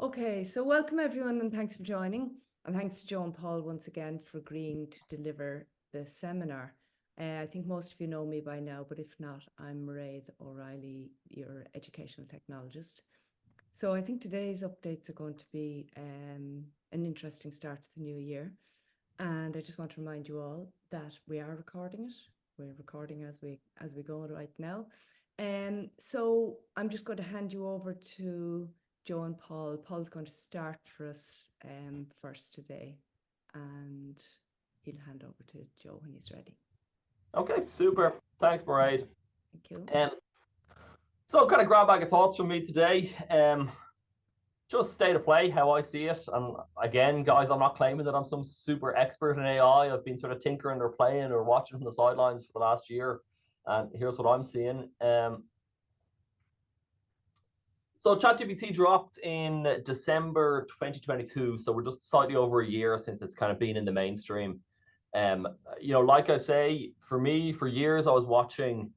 Okay, so welcome everyone and thanks for joining. And thanks to Joe and Paul once again for agreeing to deliver the seminar. I think most of you know me by now, but if not, I'm Mairead O'Reilly, your educational technologist. So I think today's updates are going to be an interesting start to the new year. And I just want to remind you all that we are recording it. We're recording as we go right now. So I'm just going to hand you over to Joe and Paul. Paul's going to start for us first today, and he'll hand over to Joe when he's ready. Okay, super. Thanks, Mairead. Thank you. So kind of grab bag of thoughts from me today. Just state of play, how I see it. And again, guys, I'm not claiming that I'm some super expert in AI. I've been sort of tinkering or playing or watching from the sidelines for the last year. And here's what I'm seeing. So ChatGPT dropped in December 2022. So we're just slightly over a year since it's kind of been in the mainstream. Like I say, for me, for years, I was watching,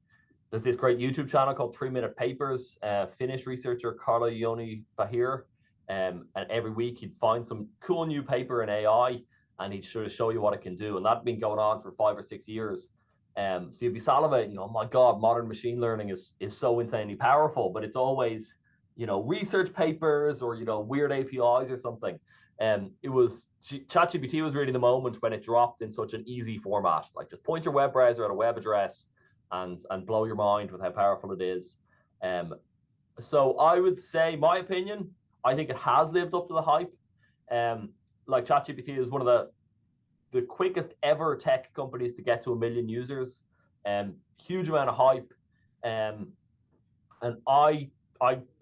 there's this great YouTube channel called 3 Minute Papers, Finnish researcher Carlo Joni Fahir. And every week he'd find some cool new paper in AI and he'd sort of show you what it can do. And that'd been going on for 5 or 6 years. So you'd be salivating, oh my God, modern machine learning is so insanely powerful, but it's always, research papers or, weird APIs or something. It was ChatGPT was really the moment when it dropped in such an easy format. Like just point your web browser at a web address and blow your mind with how powerful it is. So I would say, my opinion, I think it has lived up to the hype. Like ChatGPT is one of the quickest ever tech companies to get to 1 million users. Huge amount of hype. And I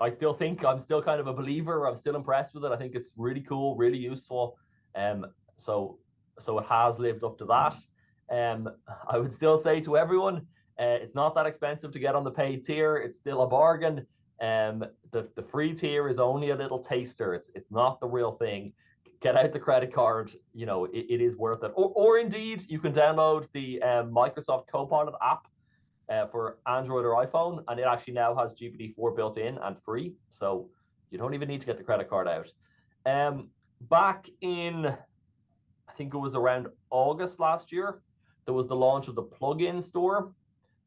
still think I'm still kind of a believer. I'm still impressed with it. I think it's really cool, really useful. So it has lived up to that. I would still say to everyone, it's not that expensive to get on the paid tier. It's still a bargain. The free tier is only a little taster. It's not the real thing. Get out the credit card. It is worth it. Or indeed, you can download the Microsoft Copilot app for Android or iPhone, and it actually now has GPT-4 built in and free, so you don't even need to get the credit card out. Back in, I think it was around August last year, there was the launch of the plugin store,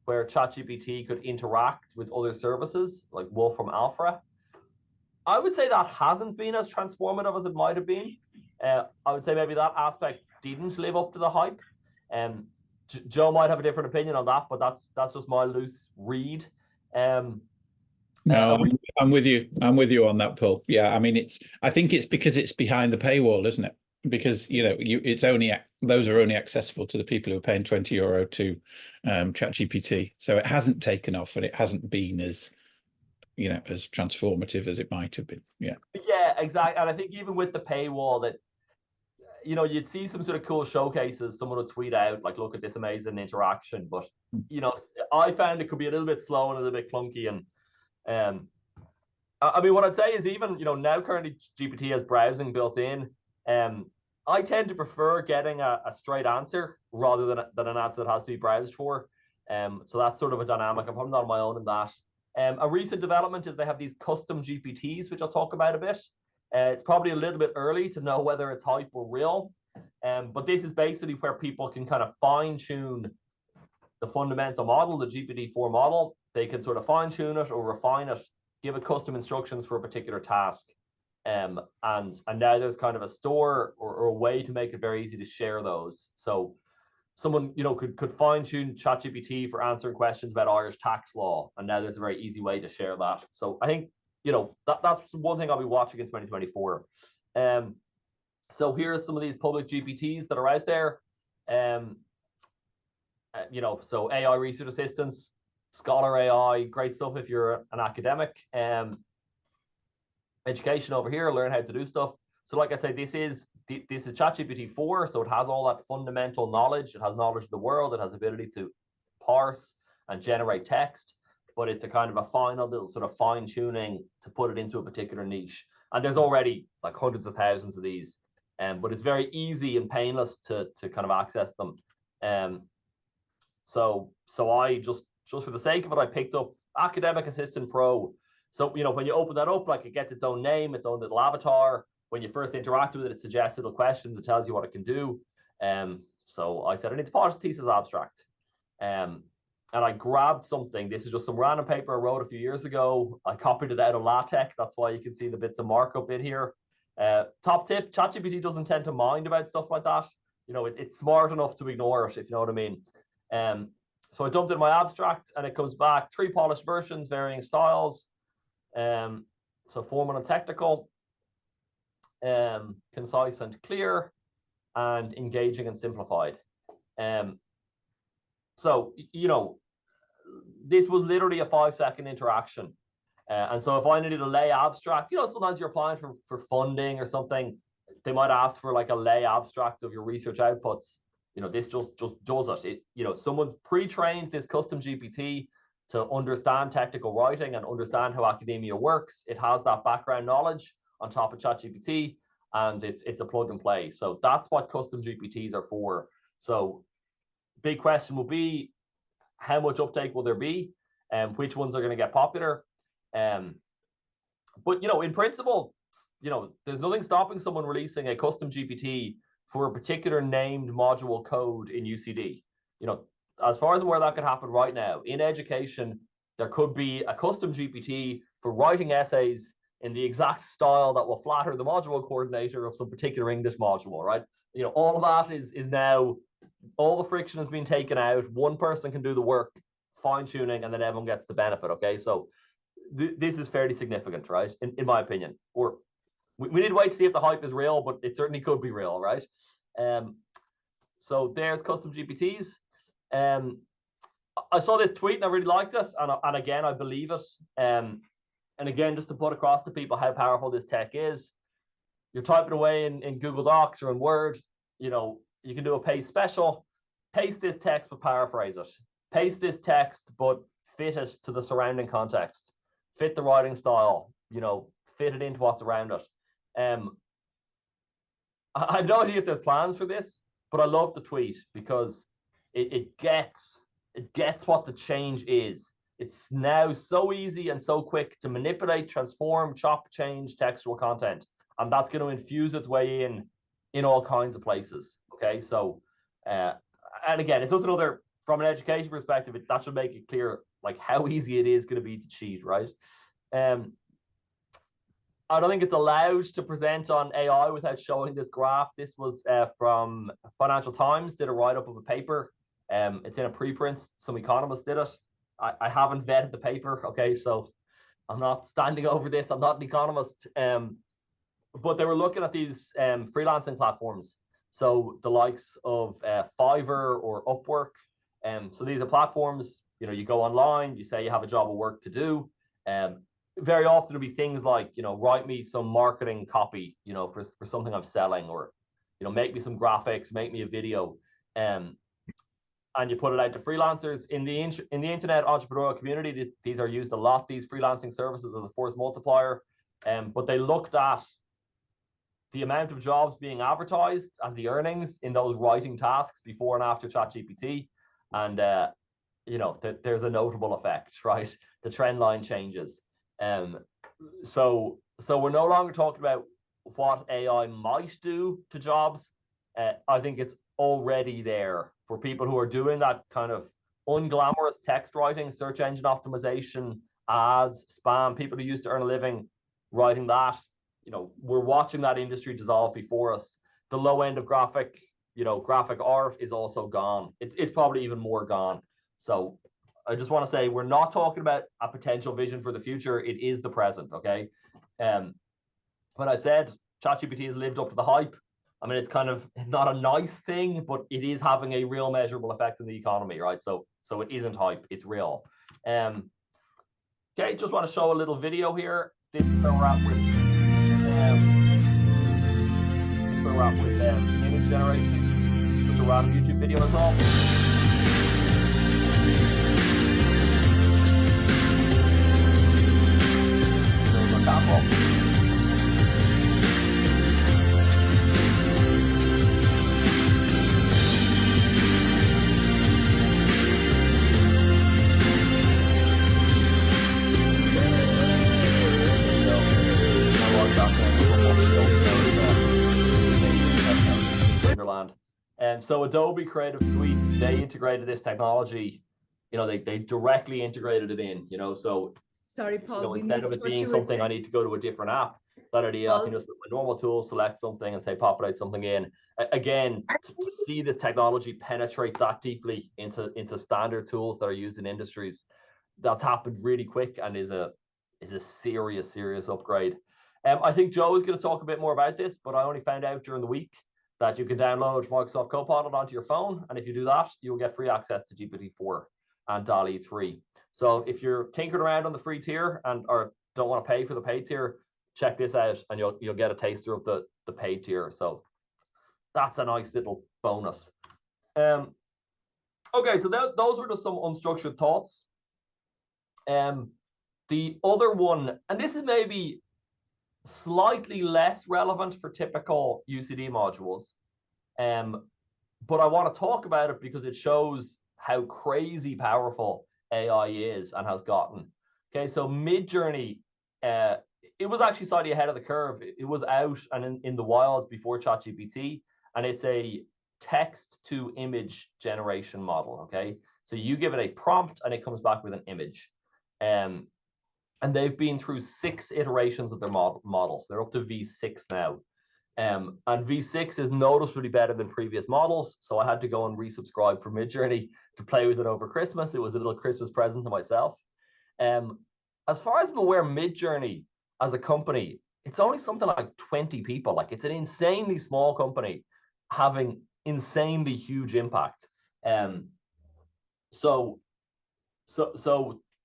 where ChatGPT could interact with other services like Wolfram Alpha. I would say that hasn't been as transformative as it might have been. I would say maybe that aspect didn't live up to the hype. Joe might have a different opinion on that, but that's just my loose read. No, I'm with you. I'm with you on that, Paul. Yeah, I mean, I think it's because it's behind the paywall, isn't it? Because it's only those are only accessible to the people who are paying €20 to ChatGPT. So it hasn't taken off, and it hasn't been as as transformative as it might have been. Yeah. Yeah, exactly. And I think even with the paywall, that you'd see some sort of cool showcases. Someone would tweet out like, "Look at this amazing interaction," but I found it could be a little bit slow and a little bit clunky. And I mean, what I'd say is even now currently GPT has browsing built in. I tend to prefer getting a straight answer rather than an answer that has to be browsed for. So that's sort of a dynamic. I'm probably not on my own in that. A recent development is they have these custom GPTs, which I'll talk about a bit. It's probably a little bit early to know whether it's hype or real. But this is basically where people can kind of fine tune the fundamental model, the GPT-4 model. They can sort of fine tune it or refine it, give it custom instructions for a particular task. And now there's kind of a store or a way to make it very easy to share those. So someone could fine tune ChatGPT for answering questions about Irish tax law, and now there's a very easy way to share that. So I think that's one thing I'll be watching in 2024. So here's some of these public GPTs that are out there. So AI research assistants, Scholar AI, great stuff if you're an academic. Education over here, learn how to do stuff. So like I said, this is ChatGPT-4, so it has all that fundamental knowledge. It has knowledge of the world. It has ability to parse and generate text, but it's a kind of a final little sort of fine tuning to put it into a particular niche. And there's already like hundreds of thousands of these, but it's very easy and painless to kind of access them. So I just for the sake of it, I picked up Academic Assistant Pro, So, you know, when you open that up, like it gets its own name, its own little avatar. When you first interact with it, it suggests little questions. It tells you what it can do. So I said, I need to polish the thesis abstract. And I grabbed something. This is just some random paper I wrote a few years ago. I copied it out of LaTeX. That's why you can see the bits of markup in here. Top tip, ChatGPT doesn't tend to mind about stuff like that. You know, it's smart enough to ignore it, if you know what I mean. So I dumped it in my abstract, and it comes back 3 polished versions, varying styles. So formal and technical, concise and clear, and engaging and simplified. So, you know, this was literally a 5-second interaction. And so if I needed a lay abstract, you know, sometimes you're applying for funding or something, they might ask for like a lay abstract of your research outputs. You know, this just does it. You know, someone's pre-trained this custom GPT to understand technical writing and understand how academia works. It has that background knowledge on top of ChatGPT, and it's a plug and play. So that's what custom GPTs are for. So big question will be, how much uptake will there be, and which ones are going to get popular? But, you know, in principle, you know, there's nothing stopping someone releasing a custom GPT for a particular named module code in UCD. You know, as far as I'm aware, that could happen right now. In education, there could be a custom GPT for writing essays in the exact style that will flatter the module coordinator of some particular English module, right? You know, all of that is now, all the friction has been taken out. One person can do the work, fine tuning, and then everyone gets the benefit. Okay, so this is fairly significant, right? In my opinion. Or we need to wait to see if the hype is real, but it certainly could be real, right? So there's custom GPTs. I saw this tweet and I really liked it, and again, I believe it. And again, just to put across to people how powerful this tech is, you're typing away in Google Docs or in Word, you know, you can do a paste special, paste this text but paraphrase it, paste this text but fit it to the surrounding context, fit the writing style, you know, fit it into what's around it. I have no idea if there's plans for this, but I love the tweet because it gets what the change is. It's now so easy and so quick to manipulate, transform, chop, change textual content, and that's going to infuse its way in all kinds of places. Okay, so and again, it's also another, from an education perspective, that should make it clear like how easy it is going to be to cheat, right? I don't think it's allowed to present on AI without showing this graph. This was from Financial Times, did a write-up of a paper. It's in a preprint. Some economists did it. I haven't vetted the paper, okay, so I'm not standing over this. I'm not an economist. But they were looking at these freelancing platforms. So the likes of Fiverr or Upwork. So these are platforms, you know, you go online, you say you have a job of work to do. Very often it'll be things like, you know, write me some marketing copy, you know, for something I'm selling, or, you know, make me some graphics, make me a video. And you put it out to freelancers. In the internet entrepreneurial community, these are used a lot, these freelancing services, as a force multiplier. But they looked at the amount of jobs being advertised and the earnings in those writing tasks before and after ChatGPT. And, you know, there's a notable effect, right? The trend line changes. So we're no longer talking about what AI might do to jobs. I think it's already there for people who are doing that kind of unglamorous text writing, search engine optimization, ads, spam, people who used to earn a living writing that. You know, we're watching that industry dissolve before us. The low end of graphic, you know, graphic art is also gone. It's probably even more gone. So I just want to say, we're not talking about a potential vision for the future. It is the present, okay? When I said ChatGPT has lived up to the hype, I mean, it's not a nice thing, but it is having a real measurable effect in the economy, right? So it isn't hype, it's real. Okay, just want to show a little video here. This is where we're at with image generation. Just a random YouTube video as well. There's our sample. And so Adobe Creative Suites, they integrated this technology, they directly integrated it in, so Sorry, Paul, we instead of missed it what being you were something I saying. need to go to a different app, that idea, I can just with my normal tools select something and say populate something in. Again, to see this technology penetrate that deeply into standard tools that are used in industries, that's happened really quick and is a serious upgrade. I think Joe is going to talk a bit more about this, but I only found out during the week that you can download Microsoft Copilot onto your phone, and if you do that, you'll get free access to GPT-4 and DALL-E 3. So if you're tinkering around on the free tier or don't want to pay for the paid tier, check this out, and you'll get a taster of the paid tier. So that's a nice little bonus. Okay, so those were just some unstructured thoughts. The other one, and this is maybe slightly less relevant for typical UCD modules, but I want to talk about it because it shows how crazy powerful AI is and has gotten. Okay, so Midjourney, it was actually slightly ahead of the curve. It was out and in the wild before ChatGPT, and it's a text to image generation model. Okay, so you give it a prompt and it comes back with an image. And they've been through 6 iterations of their models. They're up to V6 now. And V6 is noticeably better than previous models. So I had to go and resubscribe for Midjourney to play with it over Christmas. It was a little Christmas present to myself. As far as I'm aware, Midjourney as a company, it's only something like 20 people. Like, it's an insanely small company having insanely huge impact. So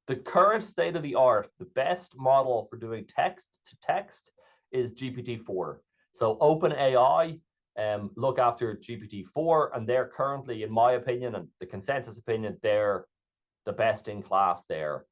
the current state of the art, the best model for doing text to text is GPT-4. So OpenAI look after GPT-4, and they're currently, in my opinion, and the consensus opinion, they're the best in class there.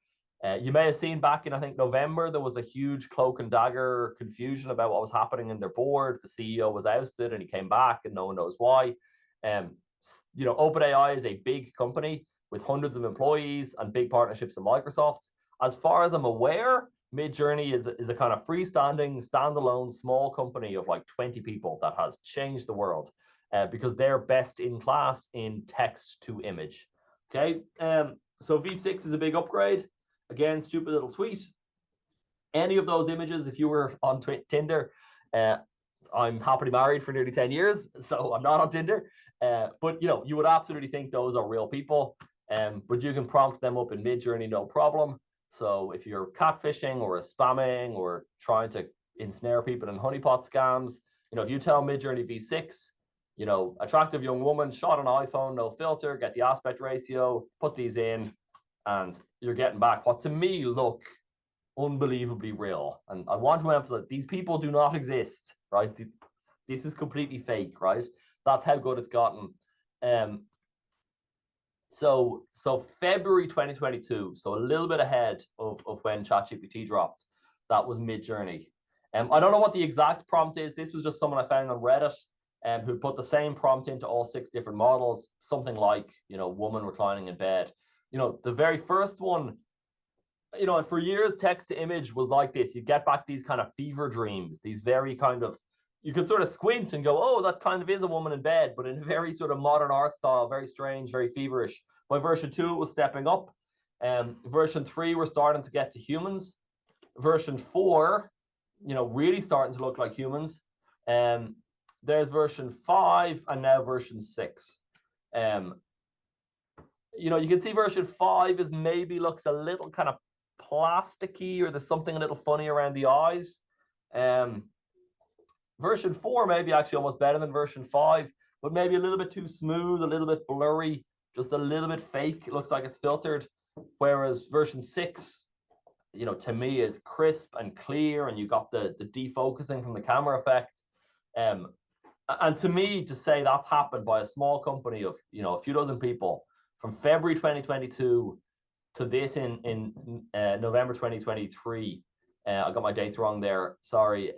You may have seen back in, I think, November, there was a huge cloak and dagger confusion about what was happening in their board. The CEO was ousted and he came back and no one knows why. OpenAI is a big company with hundreds of employees and big partnerships with Microsoft. As far as I'm aware, Midjourney is a kind of freestanding, standalone, small company of like 20 people that has changed the world because they're best in class in text to image. Okay, so V6 is a big upgrade. Again, stupid little tweet. Any of those images, if you were on Tinder, I'm happily married for nearly 10 years, so I'm not on Tinder. But you would absolutely think those are real people. But you can prompt them up in Midjourney, no problem. So if you're catfishing or spamming or trying to ensnare people in honeypot scams, if you tell Midjourney V6, attractive young woman, shot on iPhone, no filter, get the aspect ratio, put these in, and you're getting back what to me look unbelievably real. And I want to emphasize, these people do not exist, right? This is completely fake, right? That's how good it's gotten. So February 2022, so a little bit ahead of when ChatGPT dropped, that was Midjourney. I don't know what the exact prompt is. This was just someone I found on Reddit who put the same prompt into all 6 different models, something like, woman reclining in bed. The very first one, and for years, text to image was like this. You get back these kind of fever dreams, these very kind of, you could sort of squint and go, oh, that kind of is a woman in bed, but in a very sort of modern art style, very strange, very feverish. By version 2, it was stepping up. Version 3, we're starting to get to humans. Version 4, really starting to look like humans. There's version 5 and now version 6. You can see version 5 is maybe looks a little kind of plasticky, or there's something a little funny around the eyes. Version 4 maybe actually almost better than version 5, but maybe a little bit too smooth, a little bit blurry, just a little bit fake. It looks like it's filtered. Whereas version 6, to me is crisp and clear, and you got the defocusing from the camera effect. And to me, to say that's happened by a small company of a few dozen people from February 2022 to this in November 2023, I got my dates wrong there. Sorry.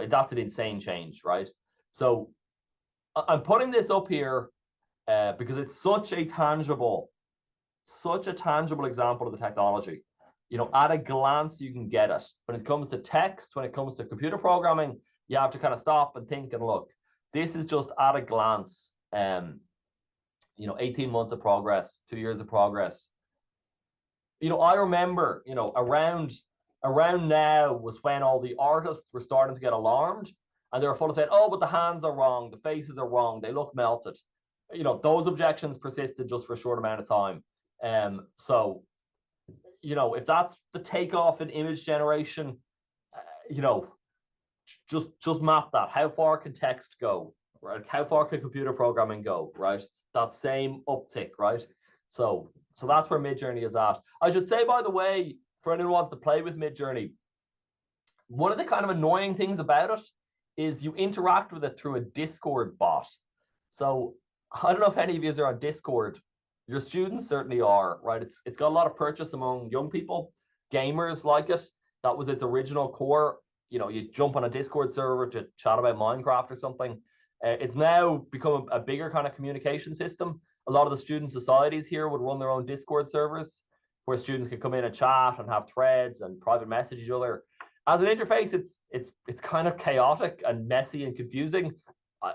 That's an insane change, right? So I'm putting this up here because it's such a tangible example of the technology. At a glance, you can get it. When it comes to text, when it comes to computer programming, you have to kind of stop and think and look. this is just at a glance, 18 months of progress, 2 years of progress. I remember, around now was when all the artists were starting to get alarmed, and they were full of saying, oh, but the hands are wrong, the faces are wrong, they look melted. Those objections persisted just for a short amount of time. So, if that's the takeoff in image generation, just map that. How far can text go, right? How far can computer programming go, right? That same uptick, right? So that's where Midjourney is at. I should say, by the way, for anyone who wants to play with Midjourney, one of the kind of annoying things about it is you interact with it through a Discord bot. So I don't know if any of you are on Discord. Your students certainly are, right? It's got a lot of purchase among young people. Gamers like it. That was its original core. You jump on a Discord server to chat about Minecraft or something. It's now become a bigger kind of communication system. A lot of the student societies here would run their own Discord servers where students could come in and chat and have threads and private message each other. As an interface, it's kind of chaotic and messy and confusing.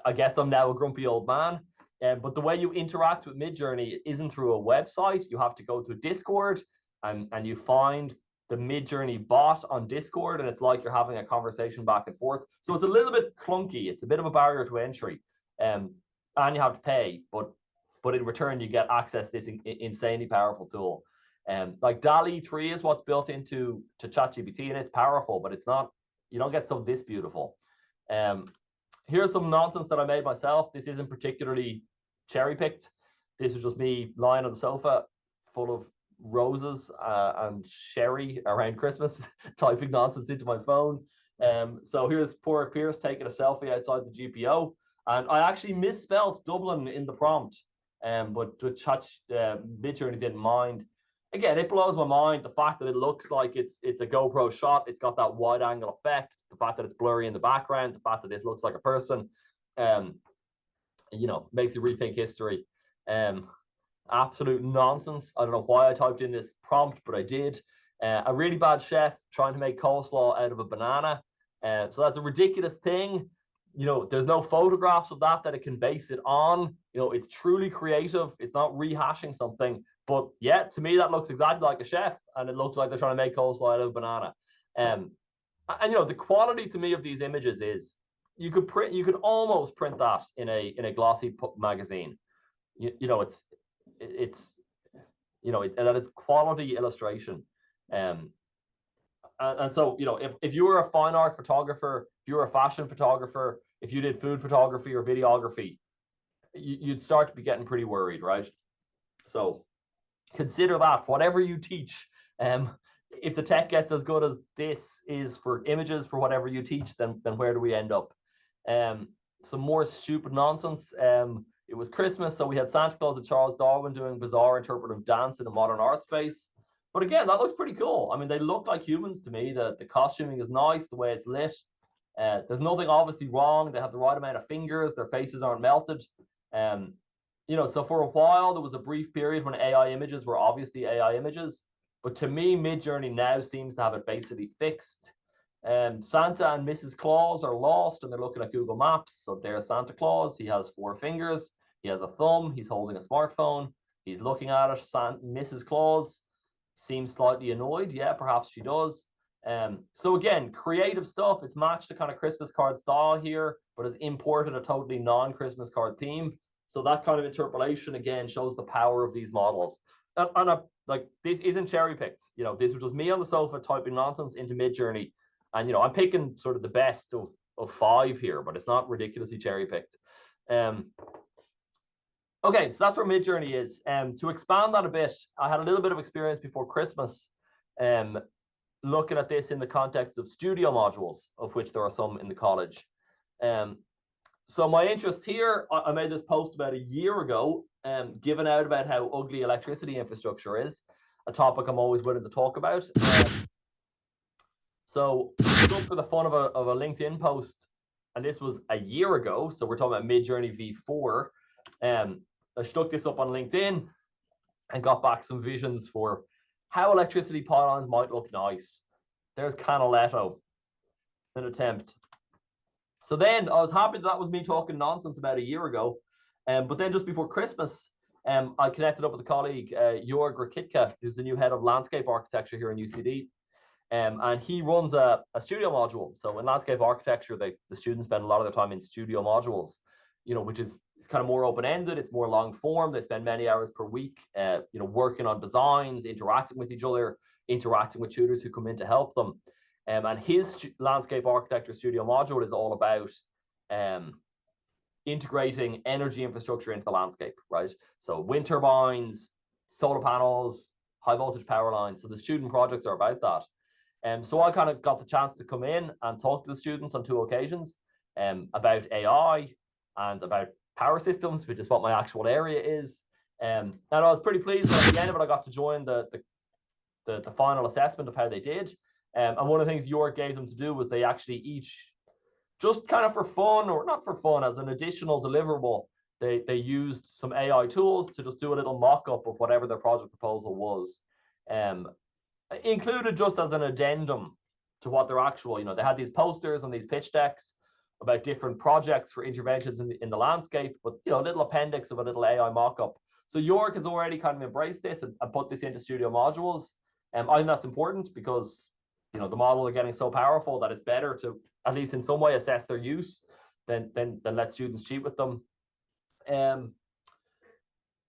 I guess I'm now a grumpy old man. But the way you interact with Midjourney isn't through a website. You have to go to Discord and you find the Midjourney bot on Discord, and it's like you're having a conversation back and forth. So it's a little bit clunky. It's a bit of a barrier to entry, and you have to pay. But in return, you get access to this insanely powerful tool. Like DALL-E 3 is what's built into ChatGPT, and it's powerful, but it's not. You don't get stuff this beautiful. Here's some nonsense that I made myself. This isn't particularly cherry-picked. This was just me lying on the sofa full of roses and sherry around Christmas, typing nonsense into my phone. So here's poor Pierce taking a selfie outside the GPO. And I actually misspelled Dublin in the prompt, but Midjourney didn't mind. Again, it blows my mind, the fact that it looks like it's a GoPro shot. It's got that wide angle effect, the fact that it's blurry in the background, the fact that this looks like a person, makes you rethink history. Absolute nonsense. I don't know why I typed in this prompt, but I did. A really bad chef trying to make coleslaw out of a banana. So that's a ridiculous thing. There's no photographs of that it can base it on. It's truly creative. It's not rehashing something. But yeah, to me, that looks exactly like a chef, and it looks like they're trying to make coleslaw out of a banana. And the quality to me of these images is you could almost print that in a glossy magazine. That is quality illustration. And so, if you were a fine art photographer, if you were a fashion photographer, if you did food photography or videography, you'd start to be getting pretty worried, right? So consider that whatever you teach. If the tech gets as good as this is for images for whatever you teach, then where do we end up? Some more stupid nonsense. It was Christmas, so we had Santa Claus and Charles Darwin doing bizarre interpretive dance in a modern art space. But again, that looks pretty cool. I mean, they look like humans to me. The costuming is nice, the way it's lit. There's nothing obviously wrong. They have the right amount of fingers. Their faces aren't melted. So for a while, there was a brief period when AI images were obviously AI images. But to me, Midjourney now seems to have it basically fixed. Santa and Mrs. Claus are lost, and they're looking at Google Maps. So there's Santa Claus. He has 4 fingers. He has a thumb. He's holding a smartphone. He's looking at it. Mrs. Claus seems slightly annoyed. Yeah, perhaps she does. So again, creative stuff. It's matched a kind of Christmas card style here, but has imported a totally non-Christmas card theme. So that kind of interpolation again shows the power of these models. And this isn't cherry picked. This was just me on the sofa typing nonsense into Midjourney, and I'm picking sort of the best of 5 here, but it's not ridiculously cherry picked. Okay, so that's where Midjourney is. To expand that a bit, I had a little bit of experience before Christmas, looking at this in the context of studio modules, of which there are some in the college. So my interest here, I made this post about a year ago, given out about how ugly electricity infrastructure is, a topic I'm always willing to talk about. So just for the fun of a LinkedIn post, and this was a year ago, so we're talking about Midjourney V4. I stuck this up on LinkedIn and got back some visions for how electricity pylons might look nice. There's Canaletto, an attempt. So then I was happy that was me talking nonsense about a year ago. But then just before Christmas, I connected up with a colleague, Jörg Rakitka, who's the new head of landscape architecture here in UCD. And he runs a studio module. So in landscape architecture, the students spend a lot of their time in studio modules, which is it's kind of more open-ended. It's more long form. They spend many hours per week, working on designs, interacting with each other, interacting with tutors who come in to help them. And his landscape architecture studio module is all about integrating energy infrastructure into the landscape, right? So wind turbines, solar panels, high voltage power lines. So the student projects are about that. So I kind of got the chance to come in and talk to the students on 2 occasions about AI and about power systems, which is what my actual area is. And I was pretty pleased when at the end of it, I got to join the final assessment of how they did. And one of the things York gave them to do was they actually each, just kind of for fun, or not for fun, as an additional deliverable, they used some AI tools to just do a little mock-up of whatever their project proposal was. Included just as an addendum to what their actual, they had these posters and these pitch decks about different projects for interventions in the landscape, but a little appendix of a little AI mock-up. So York has already kind of embraced this and put this into studio modules. I think that's important because the models are getting so powerful that it's better to at least in some way assess their use than let students cheat with them.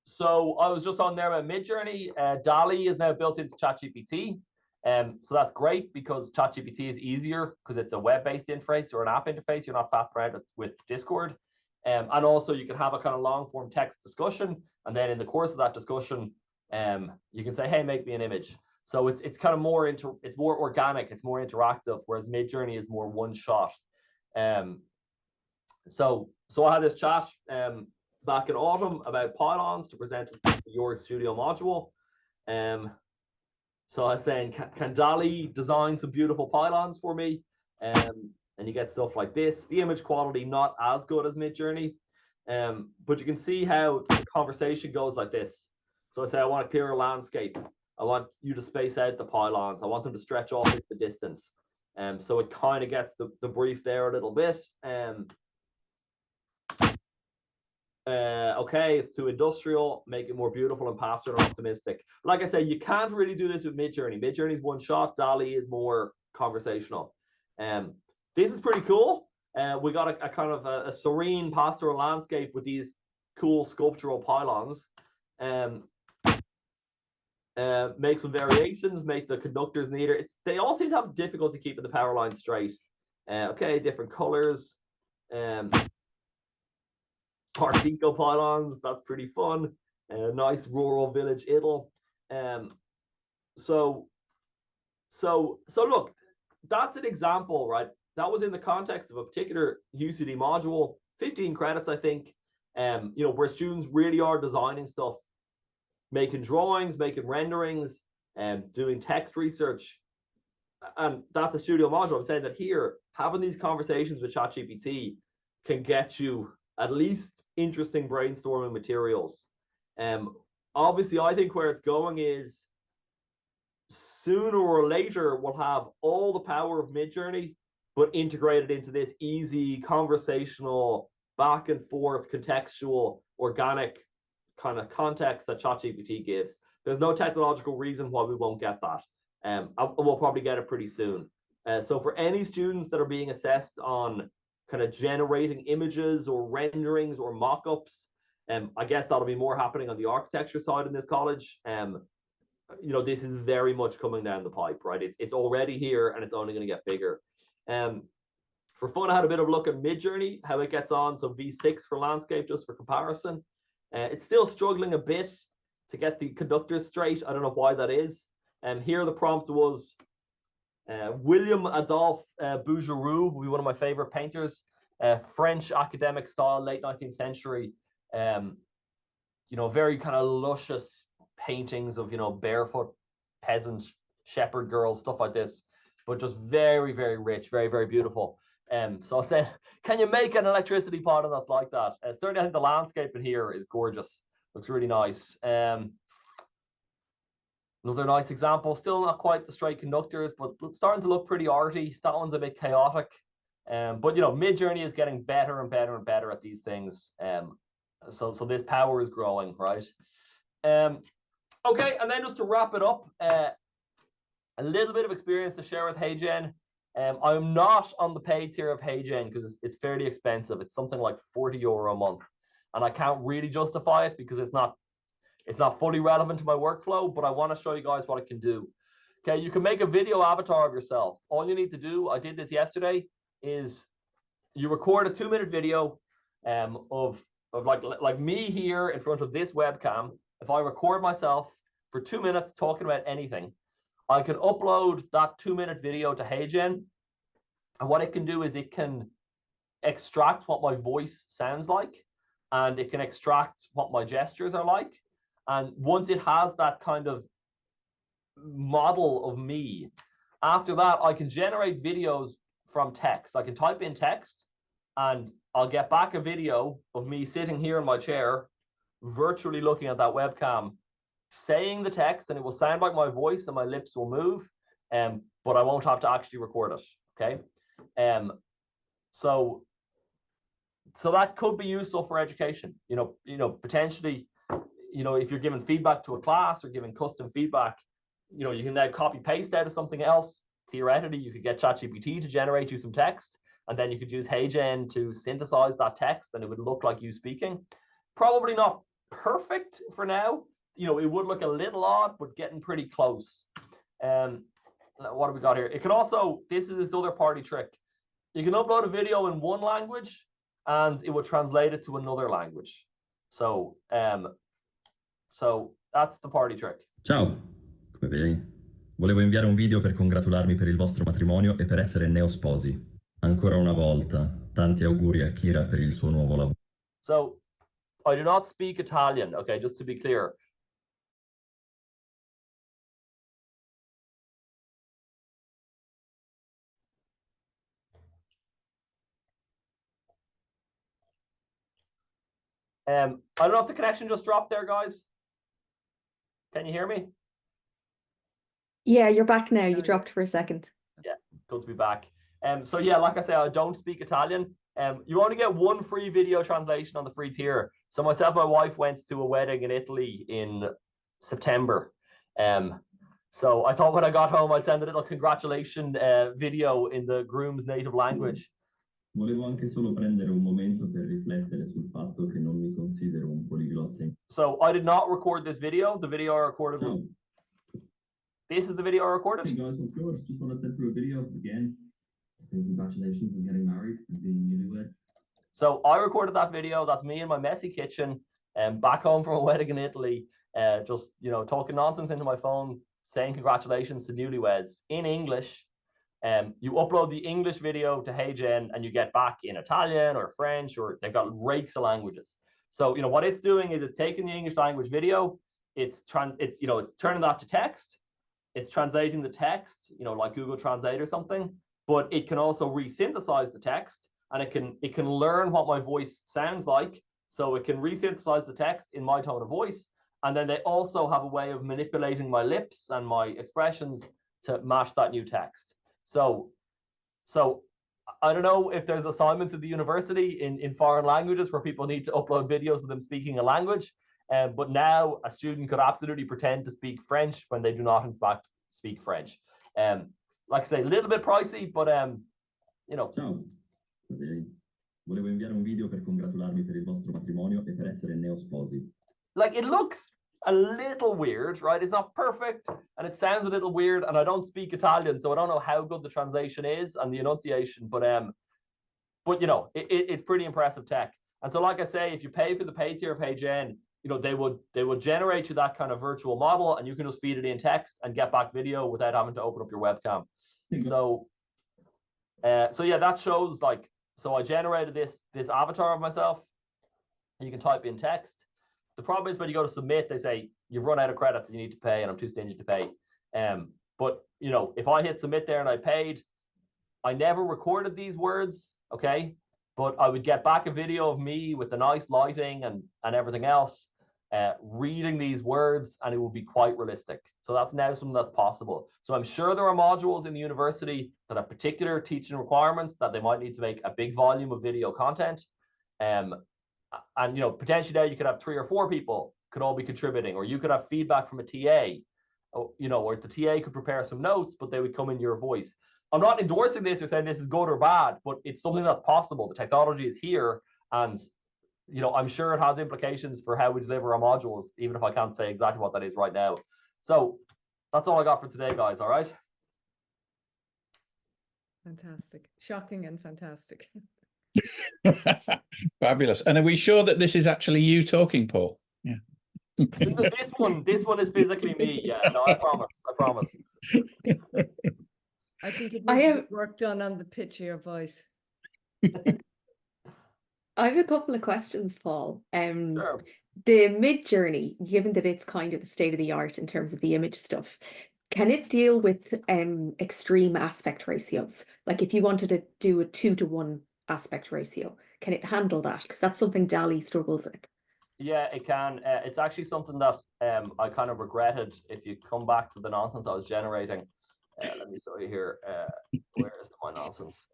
So I was just on there about Midjourney. DALL-E is now built into ChatGPT. So that's great because ChatGPT is easier because it's a web-based interface or an app interface. You're not faffing around with Discord. And also you can have a kind of long form text discussion. And then in the course of that discussion, you can say, hey, make me an image. So it's kind of more it's more organic, it's more interactive, whereas Midjourney is more one shot. So I had this chat back in autumn about pylons to present to your studio module. So I was saying, can DALL-E design some beautiful pylons for me? And you get stuff like this. The image quality not as good as Midjourney, but you can see how the conversation goes like this. So I say, I want a clearer landscape. I want you to space out the pylons. I want them to stretch off into the distance. So it kind of gets the brief there a little bit. Okay, it's too industrial, make it more beautiful and pastoral and optimistic. Like I say, you can't really do this with Midjourney. Midjourney is one shot. DALL-E is more conversational. This is pretty cool. We got a kind of a serene pastoral landscape with these cool sculptural pylons. Make some variations, make the conductors neater. They all seem to have difficulty keeping the power line straight. Okay, different colors. Art Deco pylons, that's pretty fun. Nice rural village idyll. So look, that's an example, right? That was in the context of a particular UCD module, 15 credits, I think. Where students really are designing stuff, making drawings, making renderings, and doing text research. And that's a studio module. I'm saying that here, having these conversations with ChatGPT can get you at least interesting brainstorming materials. Obviously, I think where it's going is sooner or later we'll have all the power of Midjourney, but integrated into this easy conversational, back and forth, contextual, organic kind of context that ChatGPT gives. There's no technological reason why we won't get that. We'll probably get it pretty soon. So for any students that are being assessed on kind of generating images or renderings or mock-ups, I guess that'll be more happening on the architecture side in this college. This is very much coming down the pipe, right? It's already here and it's only going to get bigger. For fun, I had a bit of a look at Midjourney, how it gets on. So V6 for landscape, just for comparison. It's still struggling a bit to get the conductors straight. I don't know why that is. Here the prompt was William Adolphe Bouguereau, will be one of my favorite painters. French academic style, late 19th century. Very kind of luscious paintings of barefoot peasant shepherd girls, stuff like this, but just very, very rich, very, very beautiful. So I said, can you make an electricity pylon that's like that? Certainly, I think the landscape in here is gorgeous. Looks really nice. Another nice example, still not quite the straight conductors, but it's starting to look pretty arty. That one's a bit chaotic. But you know, Midjourney is getting better and better and better at these things. So this power is growing, right? Okay, and then just to wrap it up, a little bit of experience to share with HeyGen. I'm not on the paid tier of HeyGen because it's fairly expensive. It's something like €40 a month, and I can't really justify it because it's not fully relevant to my workflow. But I want to show you guys what it can do. Okay, you can make a video avatar of yourself. All you need to do, I did this yesterday, is you record a 2-minute video of like me here in front of this webcam. If I record myself for 2 minutes talking about anything, I can upload that 2-minute video to HeyGen, and what it can do is it can extract what my voice sounds like, and it can extract what my gestures are like. And once it has that kind of model of me, after that I can generate videos from text. I can type in text and I'll get back a video of me sitting here in my chair, virtually looking at that webcam, saying the text, and it will sound like my voice and my lips will move, but I won't have to actually record it. Okay. So that could be useful for education. You know, potentially, you know, if you're giving feedback to a class or giving custom feedback, you know, you can now copy paste out of something else. Theoretically, you could get ChatGPT to generate you some text, and then you could use HeyGen to synthesize that text, and it would look like you speaking. Probably not perfect for now. You know, it would look a little odd, but getting pretty close. What have we got here? It can also, this is its other party trick. You can upload a video in one language, and it will translate it to another language. So that's the party trick. Ciao, come vedi? Volevo inviare un video per congratularmi per il vostro matrimonio e per essere neosposi. Ancora una volta, tanti auguri a Kira per il suo nuovo lavoro. So, I do not speak Italian, okay, just to be clear. I don't know if the connection just dropped there, guys. Can you hear me? Yeah, you're back now. You dropped for a second. Yeah, good to be back. So yeah, like I said, I don't speak Italian. You only get one free video translation on the free tier. So myself and my wife went to a wedding in Italy in September. So I thought when I got home, I'd send a little congratulation video in the groom's native language. Volevo anche solo prendere un momento per riflettere sul fatto che non mi considero un poliglotta. So I did not record this video. The video I recorded was... This is the video I recorded. Hey guys, of course, just want to send through a video again. Congratulations on getting married and being newlywed. So I recorded that video. That's me in my messy kitchen, back home from a wedding in Italy, just, you know, talking nonsense into my phone, saying congratulations to newlyweds in English. You upload the English video to HeyGen and you get back in Italian or French, or they've got rakes of languages. So, you know, what it's doing is it's taking the English language video, it's turning that to text, it's translating the text, you know, like Google Translate or something, but it can also resynthesize the text, and it can learn what my voice sounds like. So it can resynthesize the text in my tone of voice. And then they also have a way of manipulating my lips and my expressions to match that new text. So I don't know if there's assignments at the university in foreign languages where people need to upload videos of them speaking a language. But now a student could absolutely pretend to speak French when they do not, in fact, speak French. Like I say, a little bit pricey, but you know. Ciao, volevo inviare un video per congratularmi per il vostro matrimonio e per essere neosposi. Like, it looks a little weird, right? It's not perfect, and it sounds a little weird, and I don't speak Italian, so I don't know how good the translation is and the enunciation, but you know, it's pretty impressive tech. And so, like I say, if you pay for the paid tier of HeyGen, you know, they would generate you that kind of virtual model, and you can just feed it in text and get back video without having to open up your webcam. So yeah, that shows, like, so I generated this avatar of myself. You can type in text. The problem is when you go to submit, they say you've run out of credits and you need to pay, and I'm too stingy to pay. But you know, if I hit submit there and I paid, I never recorded these words, okay? But I would get back a video of me with the nice lighting and everything else. reading these words, and it will be quite realistic. So that's now something that's possible. So I'm sure there are modules in the university that have particular teaching requirements that they might need to make a big volume of video content. And potentially now you could have 3 or 4 people could all be contributing, or you could have feedback from a TA, or the TA could prepare some notes, but they would come in your voice. I'm not endorsing this or saying this is good or bad, but it's something that's possible. The technology is here, and I'm sure it has implications for how we deliver our modules, even if I can't say exactly what that is right now. So that's all I got for today, guys. All right. Fantastic. Shocking and fantastic. Fabulous. And are we sure that this is actually you talking, Paul? Yeah. This one is physically me. Yeah, no, I promise. I think it needs to be work done on the pitch of your voice. I have a couple of questions, Paul. Sure. The Mid-Journey, given that it's kind of the state of the art in terms of the image stuff, can it deal with extreme aspect ratios? Like if you wanted to do a 2:1 aspect ratio, can it handle that? Because that's something DALL-E struggles with. Yeah, it can. It's actually something that I kind of regretted. If you come back to the nonsense I was generating, let me show you here. Where is my nonsense?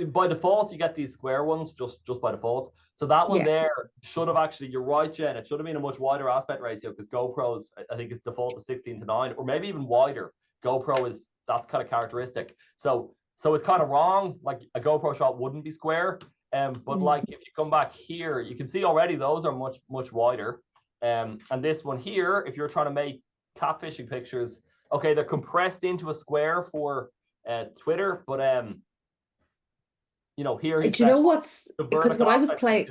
By default, you get these square ones just by default. So that one there should have actually, you're right, Jen, it should have been a much wider aspect ratio, because GoPro's, I think, is default to 16:9, or maybe even wider. GoPro that's kind of characteristic. So it's kind of wrong. Like a GoPro shot wouldn't be square. But like if you come back here, you can see already those are much wider. And this one here, if you're trying to make catfishing pictures, okay, they're compressed into a square for Twitter, but here do you know what's, because what I was playing,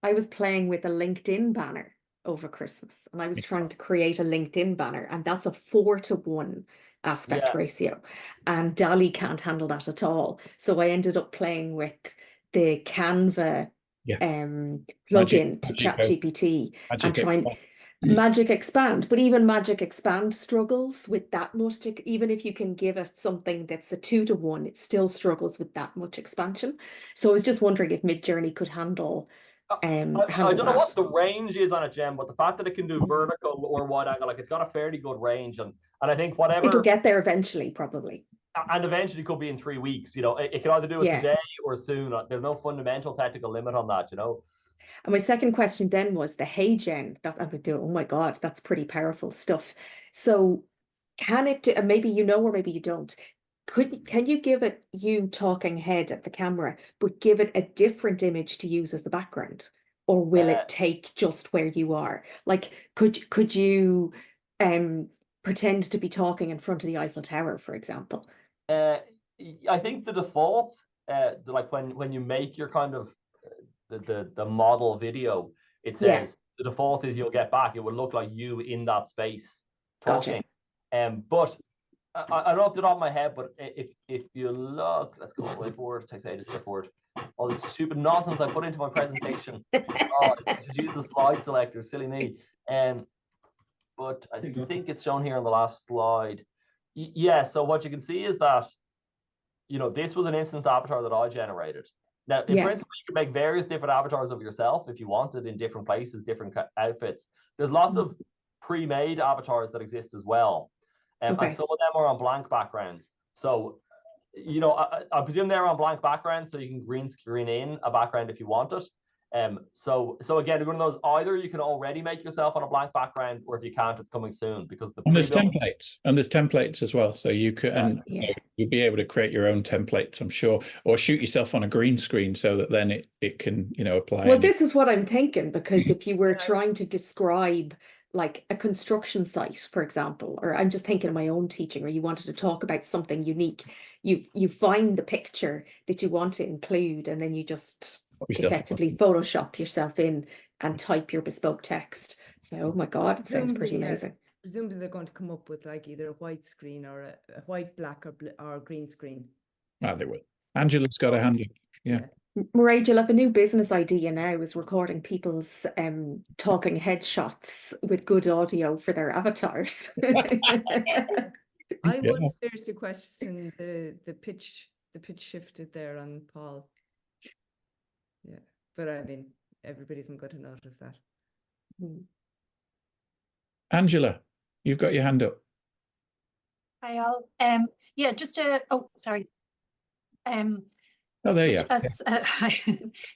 I was playing with a LinkedIn banner over Christmas, and I was trying to create a LinkedIn banner, and that's a 4:1 aspect ratio, and DALL-E can't handle that at all. So I ended up playing with the Canva plugin to ChatGPT and trying Magic Expand, but even Magic Expand struggles with that much. Even if you can give it something that's a 2:1, it still struggles with that much expansion. So I was just wondering if Mid-Journey could handle I don't know what the range is on it, Jen, but the fact that it can do vertical or wide angle, like it's got a fairly good range, and I think whatever it'll get there eventually, probably. And eventually could be in 3 weeks. It can either do it today or soon. There's no fundamental technical limit on that. And my second question then was the Hey Gen. That I would do. Oh my God, that's pretty powerful stuff. So can it do, maybe you know, or maybe you don't. Can you give it you talking head at the camera, but give it a different image to use as the background? Or will it take just where you are? Like, could you pretend to be talking in front of the Eiffel Tower, for example? I think the default, like when you make your kind of the model video, it says the default is you'll get back. It will look like you in that space talking. Gotcha. But I don't know off the top of my head, but if you look, let's go all the way forward. It takes ages to go forward. All this stupid nonsense I put into my presentation. Just use the slide selector, silly me. But I think it's shown here on the last slide. So what you can see is that, this was an instant avatar that I generated. Now, in principle, you can make various different avatars of yourself if you wanted, in different places, different outfits. There's lots of pre-made avatars that exist as well. And some of them are on blank backgrounds. So, I presume they're on blank backgrounds, so you can green screen in a background if you want it. So again, one of those, either you can already make yourself on a blank background, or if you can't, it's coming soon, because there's templates as well, so you can you'll be able to create your own templates, I'm sure, or shoot yourself on a green screen so that then it can apply. Well, this is what I'm thinking, because if you were trying to describe like a construction site, for example, or I'm just thinking of my own teaching, or you wanted to talk about something unique, you find the picture that you want to include, and then you just effectively Photoshop yourself in and type your bespoke text. So, oh my God, it sounds pretty amazing. Presumably they're going to come up with like either a white screen or a white, black, or green screen. They will. Angela's got a hand up. Yeah. Mairead, you'll have a new business idea now, is recording people's talking headshots with good audio for their avatars. I would seriously question the pitch shifted there on Paul. Yeah, but I mean, everybody isn't going to notice that. Angela, you've got your hand up. Hi all. Yeah, just a sorry. Oh, there you are.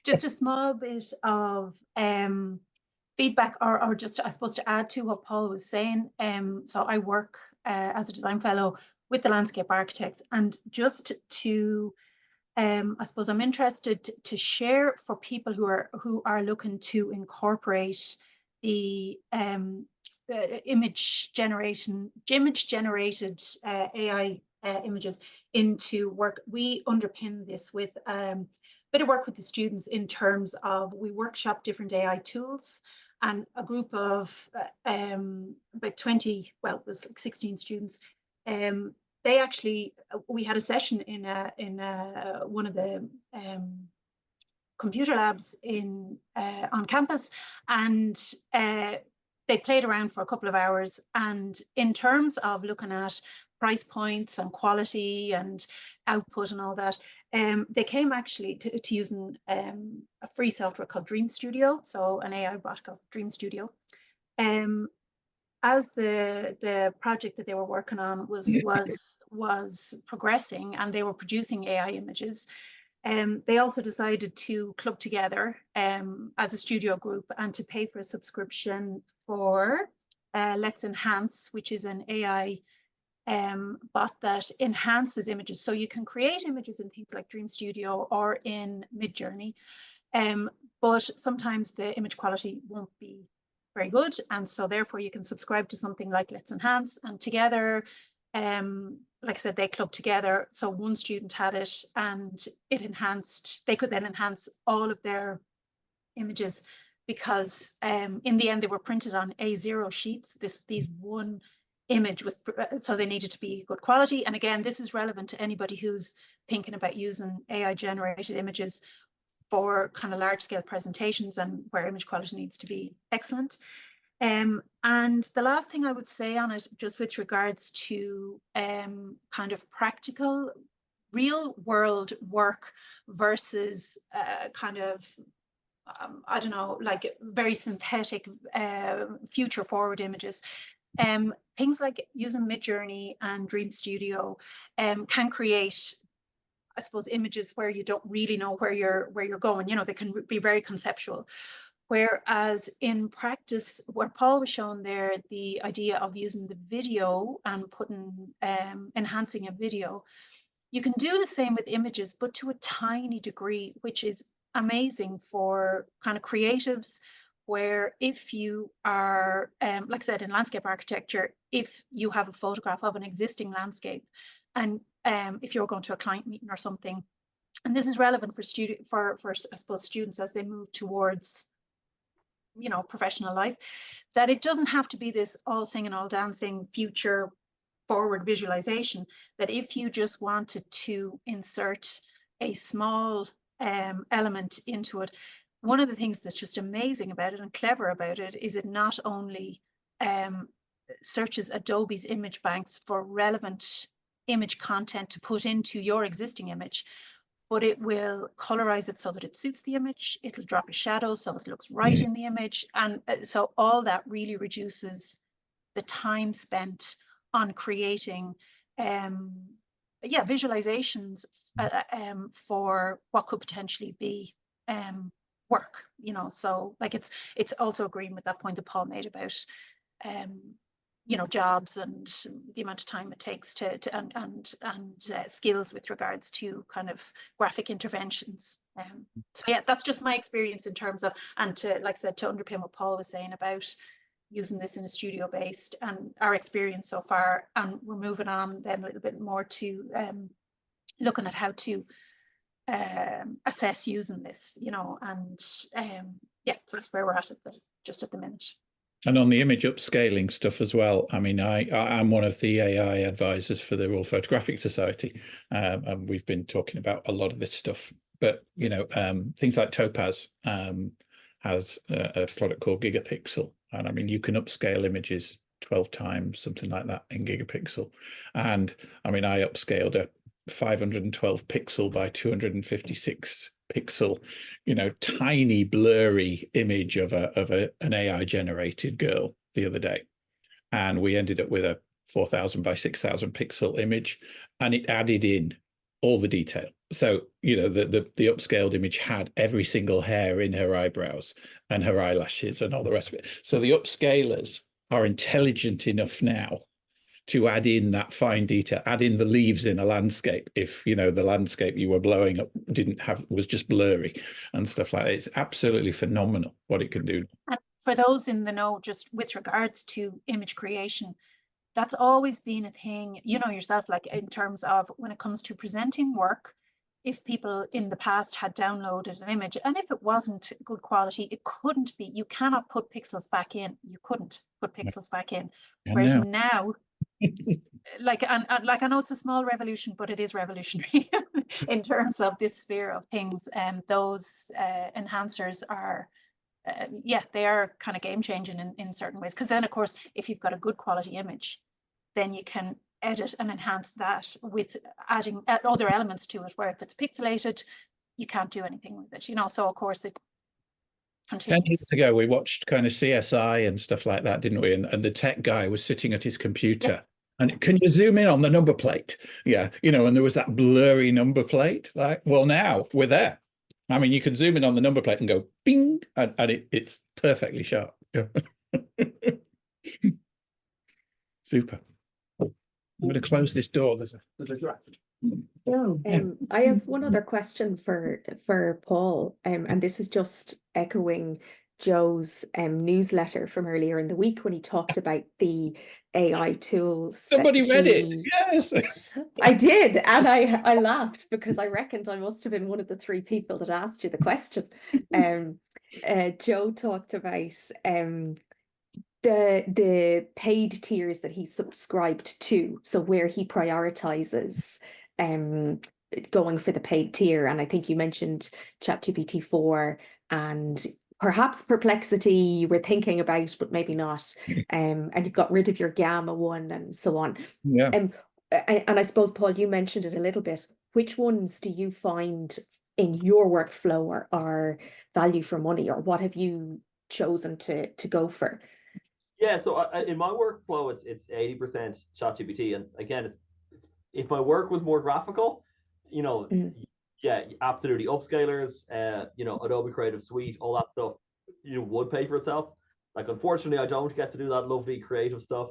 Just a small bit of feedback, or just, I suppose, to add to what Paul was saying. So I work as a design fellow with the landscape architects, and just to I suppose I'm interested to share for people who are looking to incorporate the image generated AI images into work. We underpin this with a bit of work with the students in terms of, we workshop different AI tools, and a group of about 20, well, there's like 16 students. They actually, we had a session in one of the computer labs on campus, and they played around for a couple of hours. And in terms of looking at price points and quality and output and all that, they came actually to using a free software called Dream Studio, so an AI bot called Dream Studio. As the project that they were working on was progressing and they were producing AI images, they also decided to club together as a studio group and to pay for a subscription for Let's Enhance, which is an AI bot that enhances images. So you can create images in things like Dream Studio or in Midjourney, but sometimes the image quality won't be very good, and so therefore you can subscribe to something like Let's Enhance, and together, like I said, they clubbed together. So one student had it and it enhanced, they could then enhance all of their images, because in the end they were printed on A0 sheets. These one image was, so they needed to be good quality. And again, this is relevant to anybody who's thinking about using AI generated images for kind of large scale presentations and where image quality needs to be excellent. And the last thing I would say on it, just with regards to kind of practical, real world work versus kind of, I don't know, like very synthetic future forward images. Things like using Midjourney and Dream Studio can create, I suppose, images where you don't really know where you're going. You know, they can be very conceptual. Whereas in practice, where Paul was shown there, the idea of using the video and enhancing a video, you can do the same with images, but to a tiny degree, which is amazing for kind of creatives, where if you are, like I said, in landscape architecture, if you have a photograph of an existing landscape, and if you're going to a client meeting or something, and this is relevant for I suppose students as they move towards, you know, professional life, that it doesn't have to be this all singing, all dancing future forward visualization, that if you just wanted to insert a small element into it, one of the things that's just amazing about it and clever about it is it not only searches Adobe's image banks for relevant image content to put into your existing image, but it will colorize it so that it suits the image. It'll drop a shadow so that it looks right in the image. And so all that really reduces the time spent on creating visualizations for what could potentially be work, you know. So like it's also agreeing with that point that Paul made about you know, jobs and the amount of time it takes and skills with regards to kind of graphic interventions. So yeah, that's just my experience in terms of, and to, like I said, to underpin what Paul was saying about using this in a studio based and our experience so far. And we're moving on then a little bit more to looking at how to assess using this, you know, and yeah, so that's where we're at just at the minute. And on the image upscaling stuff as well, I mean, I'm one of the AI advisors for the Royal Photographic Society, and we've been talking about a lot of this stuff. But, you know, things like Topaz has a product called Gigapixel. And I mean, you can upscale images 12 times, something like that in Gigapixel. And I mean, I upscaled a 512 pixel by 256 pixel, tiny blurry image of an AI generated girl the other day, and we ended up with a 4,000 by 6,000 pixel image, and it added in all the detail. So, the upscaled image had every single hair in her eyebrows and her eyelashes and all the rest of it. So the upscalers are intelligent enough now to add in that fine detail, add in the leaves in a landscape if the landscape you were blowing up was just blurry and stuff like that. It's absolutely phenomenal what it can do. And for those in the know, just with regards to image creation, that's always been a thing, yourself, like in terms of when it comes to presenting work. If people in the past had downloaded an image, and if it wasn't good quality, it couldn't be, you cannot put pixels back in. You couldn't put pixels back in. Whereas now, like I know it's a small revolution, but it is revolutionary in terms of this sphere of things. Those enhancers are, they are kind of game changing in certain ways. Because then, of course, if you've got a good quality image, then you can edit and enhance that with adding other elements to it, where if it's pixelated, you can't do anything with it, so of course it continues. 10 years ago, we watched kind of CSI and stuff like that, didn't we? And the tech guy was sitting at his computer, and can you zoom in on the number plate? Yeah, and there was that blurry number plate. Like, well, now we're there. I mean, you can zoom in on the number plate and go bing, and it's perfectly sharp. Yeah. Super. I'm going to close this door. There's a draft. I have one other question for Paul, and this is just echoing Joe's newsletter from earlier in the week when he talked about the AI tools. Somebody read it. Yes, I did, and I laughed because I reckoned I must have been one of the 3 people that asked you the question. Joe talked about the paid tiers that he subscribed to, so where he prioritizes going for the paid tier. And I think you mentioned ChatGPT 4 and perhaps Perplexity you were thinking about, but maybe not. And you've got rid of your Gamma one and so on. Yeah. And I suppose, Paul, you mentioned it a little bit. Which ones do you find in your workflow are value for money, or what have you chosen to go for? Yeah, so in my workflow, it's 80% ChatGPT, and again, it's if my work was more graphical, yeah, absolutely. Upscalers, Adobe Creative Suite, all that stuff, would pay for itself. Like, unfortunately, I don't get to do that lovely creative stuff.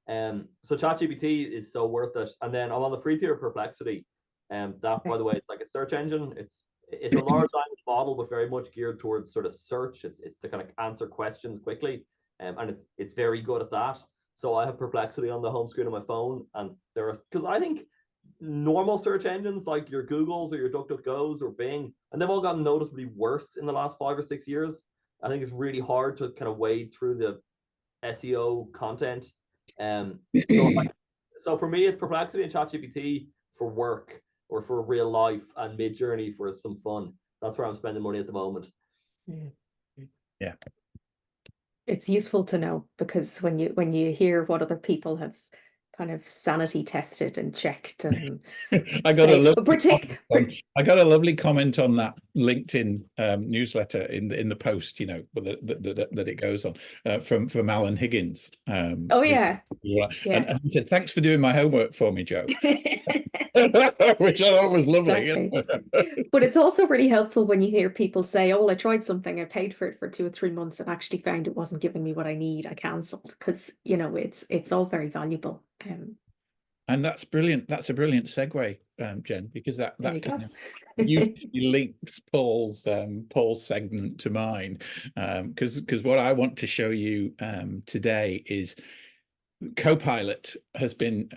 So ChatGPT is so worth it. And then I'm on the free tier of Perplexity. That, by the way, it's like a search engine. It's a large language model, but very much geared towards sort of search. It's to kind of answer questions quickly. And it's very good at that. So I have Perplexity on the home screen of my phone, and because I think normal search engines like your Googles or your DuckDuckGos or Bing, and they've all gotten noticeably worse in the last 5 or 6 years. I think it's really hard to kind of wade through the SEO content. So for me, it's Perplexity and ChatGPT for work or for real life, and Midjourney for some fun. That's where I'm spending money at the moment. Yeah. It's useful to know, because when you hear what other people have kind of sanity tested and checked, and I got a lovely comment on that LinkedIn newsletter in the post, that it goes on from Alan Higgins. Oh yeah. And he said, "Thanks for doing my homework for me, Joe." Which I thought was lovely. Exactly. But it's also really helpful when you hear people say, "Oh, well, I tried something, I paid for it for 2 or 3 months and actually found it wasn't giving me what I need. I cancelled," because it's all very valuable. And that's brilliant. That's a brilliant segue, Jen, because that kind of usually links Paul's segment to mine, because what I want to show you today is Copilot has been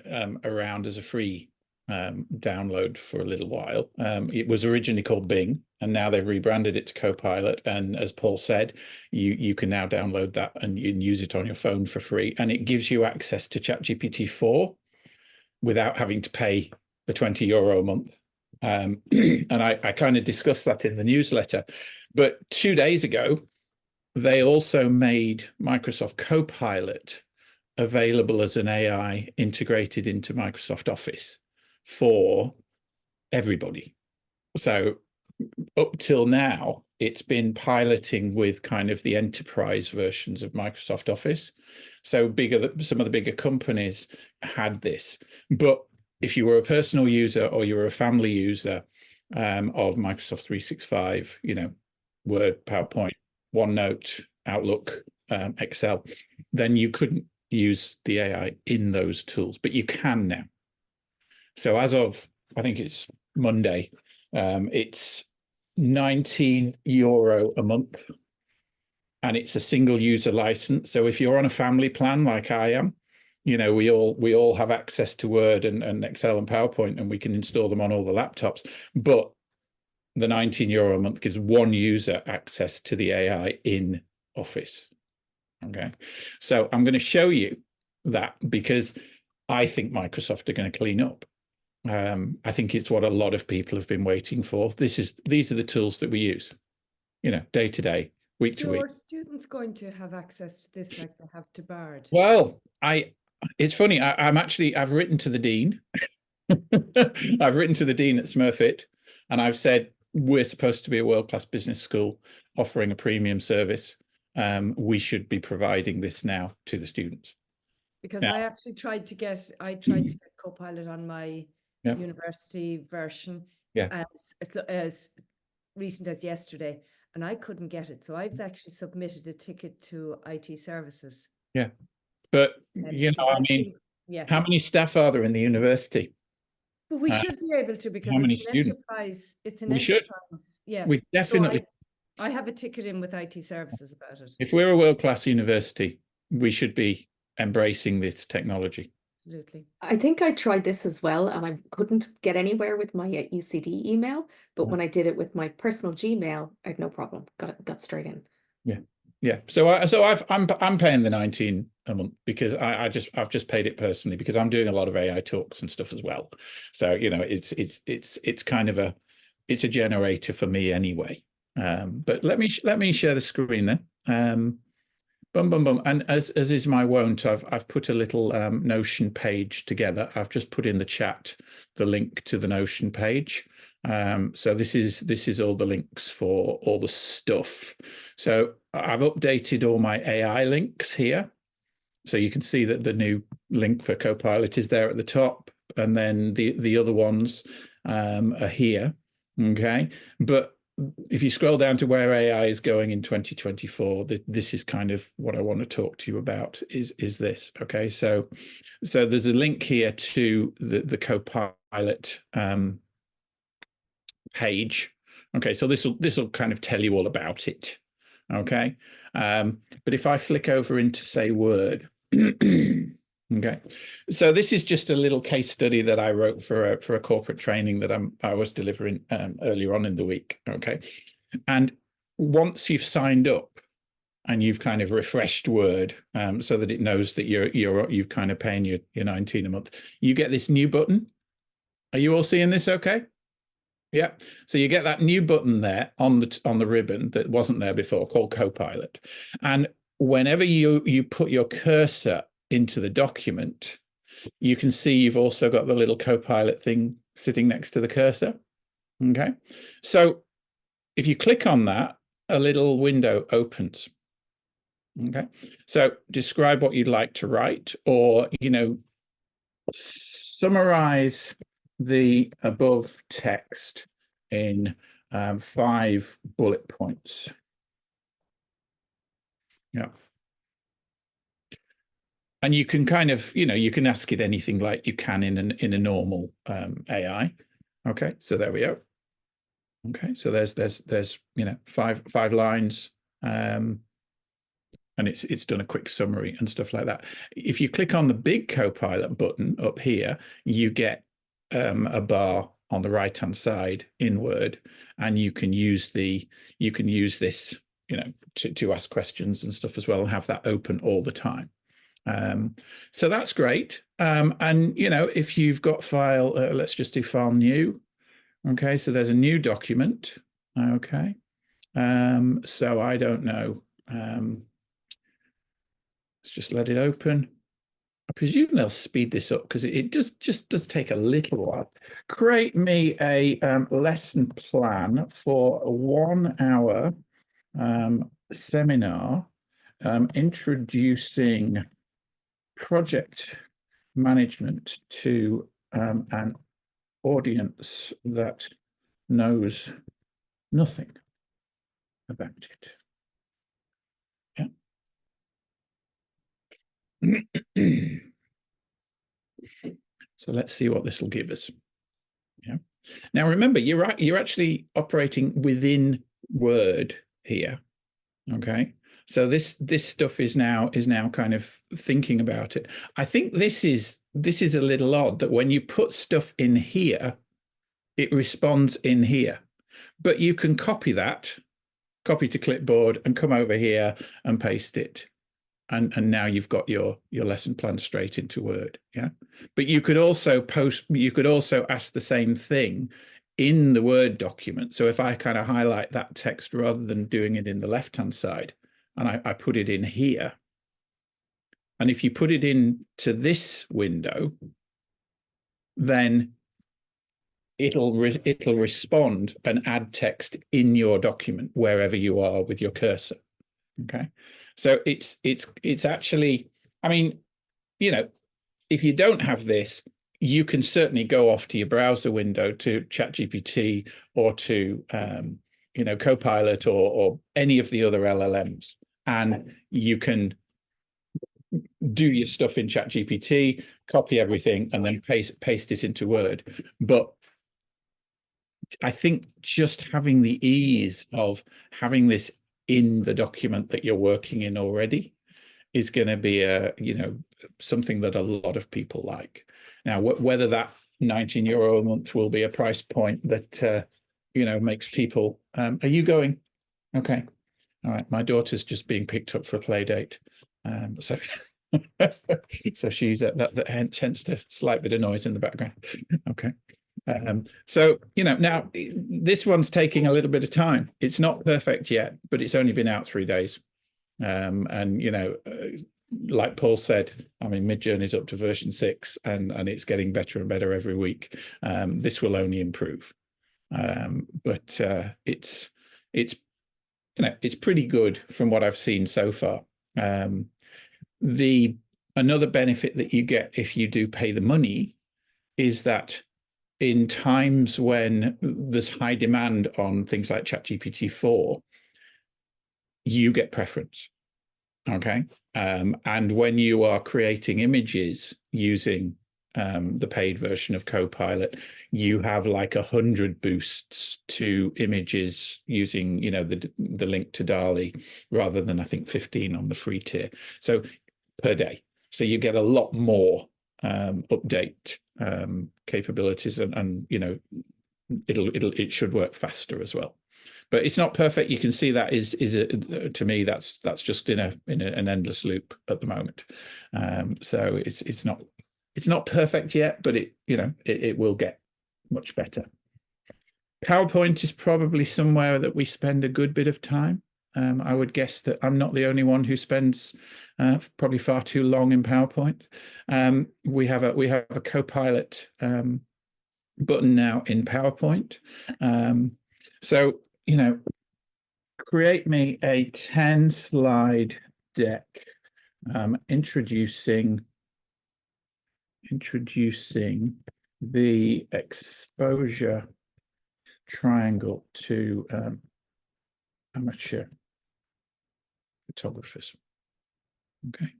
around as a free download for a little while. It was originally called Bing, and now they've rebranded it to Copilot. And as Paul said, you can now download that and use it on your phone for free, and it gives you access to ChatGPT 4 without having to pay the €20 a month. And I kind of discussed that in the newsletter. But 2 days ago, they also made Microsoft Copilot available as an AI integrated into Microsoft Office for everybody. So up till now, it's been piloting with kind of the enterprise versions of Microsoft Office. So some of the bigger companies had this. But if you were a personal user or you were a family user of Microsoft 365, Word, PowerPoint, OneNote, Outlook, Excel, then you couldn't use the AI in those tools, but you can now. So as of, I think it's Monday, it's €19 a month, and it's a single user license. So if you're on a family plan like I am, we all have access to Word and Excel and PowerPoint, and we can install them on all the laptops. But the €19 a month gives one user access to the AI in Office. Okay, so I'm going to show you that because I think Microsoft are going to clean up. I think it's what a lot of people have been waiting for. These are the tools that we use, day to day, week to week. Are students going to have access to this like they have to Bard? Well, it's funny. I've written to the dean. I've written to the dean at Smurfit, and I've said we're supposed to be a world-class business school offering a premium service. We should be providing this now to the students. Because I actually tried to get Copilot on my university version as recent as yesterday, and I couldn't get it. So I've actually submitted a ticket to IT services. Yeah, but how many staff are there in the university? But we should be able to, because how many it's an students? enterprise. It's an We should. enterprise. Yeah, we definitely. So I have a ticket in with IT services about it. If we're a world-class university, we should be embracing this technology. Absolutely. I think I tried this as well, and I couldn't get anywhere with my UCD email. But when I did it with my personal Gmail, I had no problem. Got straight in. Yeah. So I'm paying the 19 a month because I've just paid it personally because I'm doing a lot of AI talks and stuff as well. So it's kind of a generator for me anyway. But let me share the screen then. And as is my wont, I've put a little Notion page together. I've just put in the chat the link to the Notion page. So this is all the links for all the stuff. So I've updated all my AI links here. So you can see that the new link for Copilot is there at the top, and then the other ones are here. Okay, but if you scroll down to where AI is going in 2024, this is kind of what I want to talk to you about is this. Okay, so there's a link here to the Copilot page. Okay, so this will kind of tell you all about it. Okay, but if I flick over into say Word. Okay, so this is just a little case study that I wrote for a corporate training that I was delivering earlier on in the week. Okay, and once you've signed up and you've kind of refreshed Word so that it knows that you've kind of paying your 19 a month, you get this new button. Are you all seeing this? Okay. Yeah, so you get that new button there on the ribbon that wasn't there before, called Copilot, and whenever you put your cursor into the document, you can see you've also got the little Copilot thing sitting next to the cursor. Okay, so if you click on that, a little window opens. Okay, so describe what you'd like to write, or summarize the above text in 5 bullet points. Yeah. And you can kind of, you can ask it anything like you can in a normal AI. Okay, so there we go. Okay, so there's 5 lines, and it's done a quick summary and stuff like that. If you click on the big Copilot button up here, you get a bar on the right hand side in Word, and you can use this to ask questions and stuff as well, and have that open all the time. So that's great. And if you've got file, let's just do file new. Okay, so there's a new document. Okay, so I don't know. Let's just let it open. I presume they'll speed this up because it just does take a little while. Create me a lesson plan for a 1 hour seminar introducing project management to an audience that knows nothing about it. Yeah. So let's see what this will give us. Yeah. Now remember, you're actually operating within Word here. Okay. So this stuff is now kind of thinking about it. I think this is a little odd that when you put stuff in here, it responds in here. But you can copy to clipboard and come over here and paste it. And now you've got your lesson plan straight into Word. Yeah. But you could also ask the same thing in the Word document. So if I kind of highlight that text rather than doing it in the left-hand side, and I put it in here, and if you put it into this window, then it'll respond and add text in your document wherever you are with your cursor. Okay. So it's actually, I mean, you know, if you don't have this, you can certainly go off to your browser window to ChatGPT or to, you know, Copilot or any of the other LLMs, and you can do your stuff in ChatGPT, copy everything, and then paste it into Word. But I think just having the ease of having this in the document that you're working in already is going to be something that a lot of people like. Now, whether that €19 a month will be a price point that makes people. Are you going? Okay, all right. My daughter's just being picked up for a play date, so so she's that hence the slight bit of noise in the background. Okay. So, now this one's taking a little bit of time. It's not perfect yet, but it's only been out 3 days. And, like Paul said, I mean, Midjourney's up to version 6 and it's getting better and better every week. This will only improve. But it's pretty good from what I've seen so far. Another benefit that you get if you do pay the money is that in times when there's high demand on things like ChatGPT 4, you get preference. Okay. And when you are creating images using the paid version of Copilot, you have like 100 boosts to images using, the link to DALL-E rather than I think 15 on the free tier. So per day. So you get a lot more update capabilities and it should work faster as well. But it's not perfect. You can see that to me that's just in an endless loop at the moment. So it's not perfect yet, but it will get much better. PowerPoint is probably somewhere that we spend a good bit of time. I would guess that I'm not the only one who spends probably far too long in PowerPoint. We have a Copilot button now in PowerPoint. So, create me a 10-slide deck introducing the exposure triangle to amateur photographers. Okay.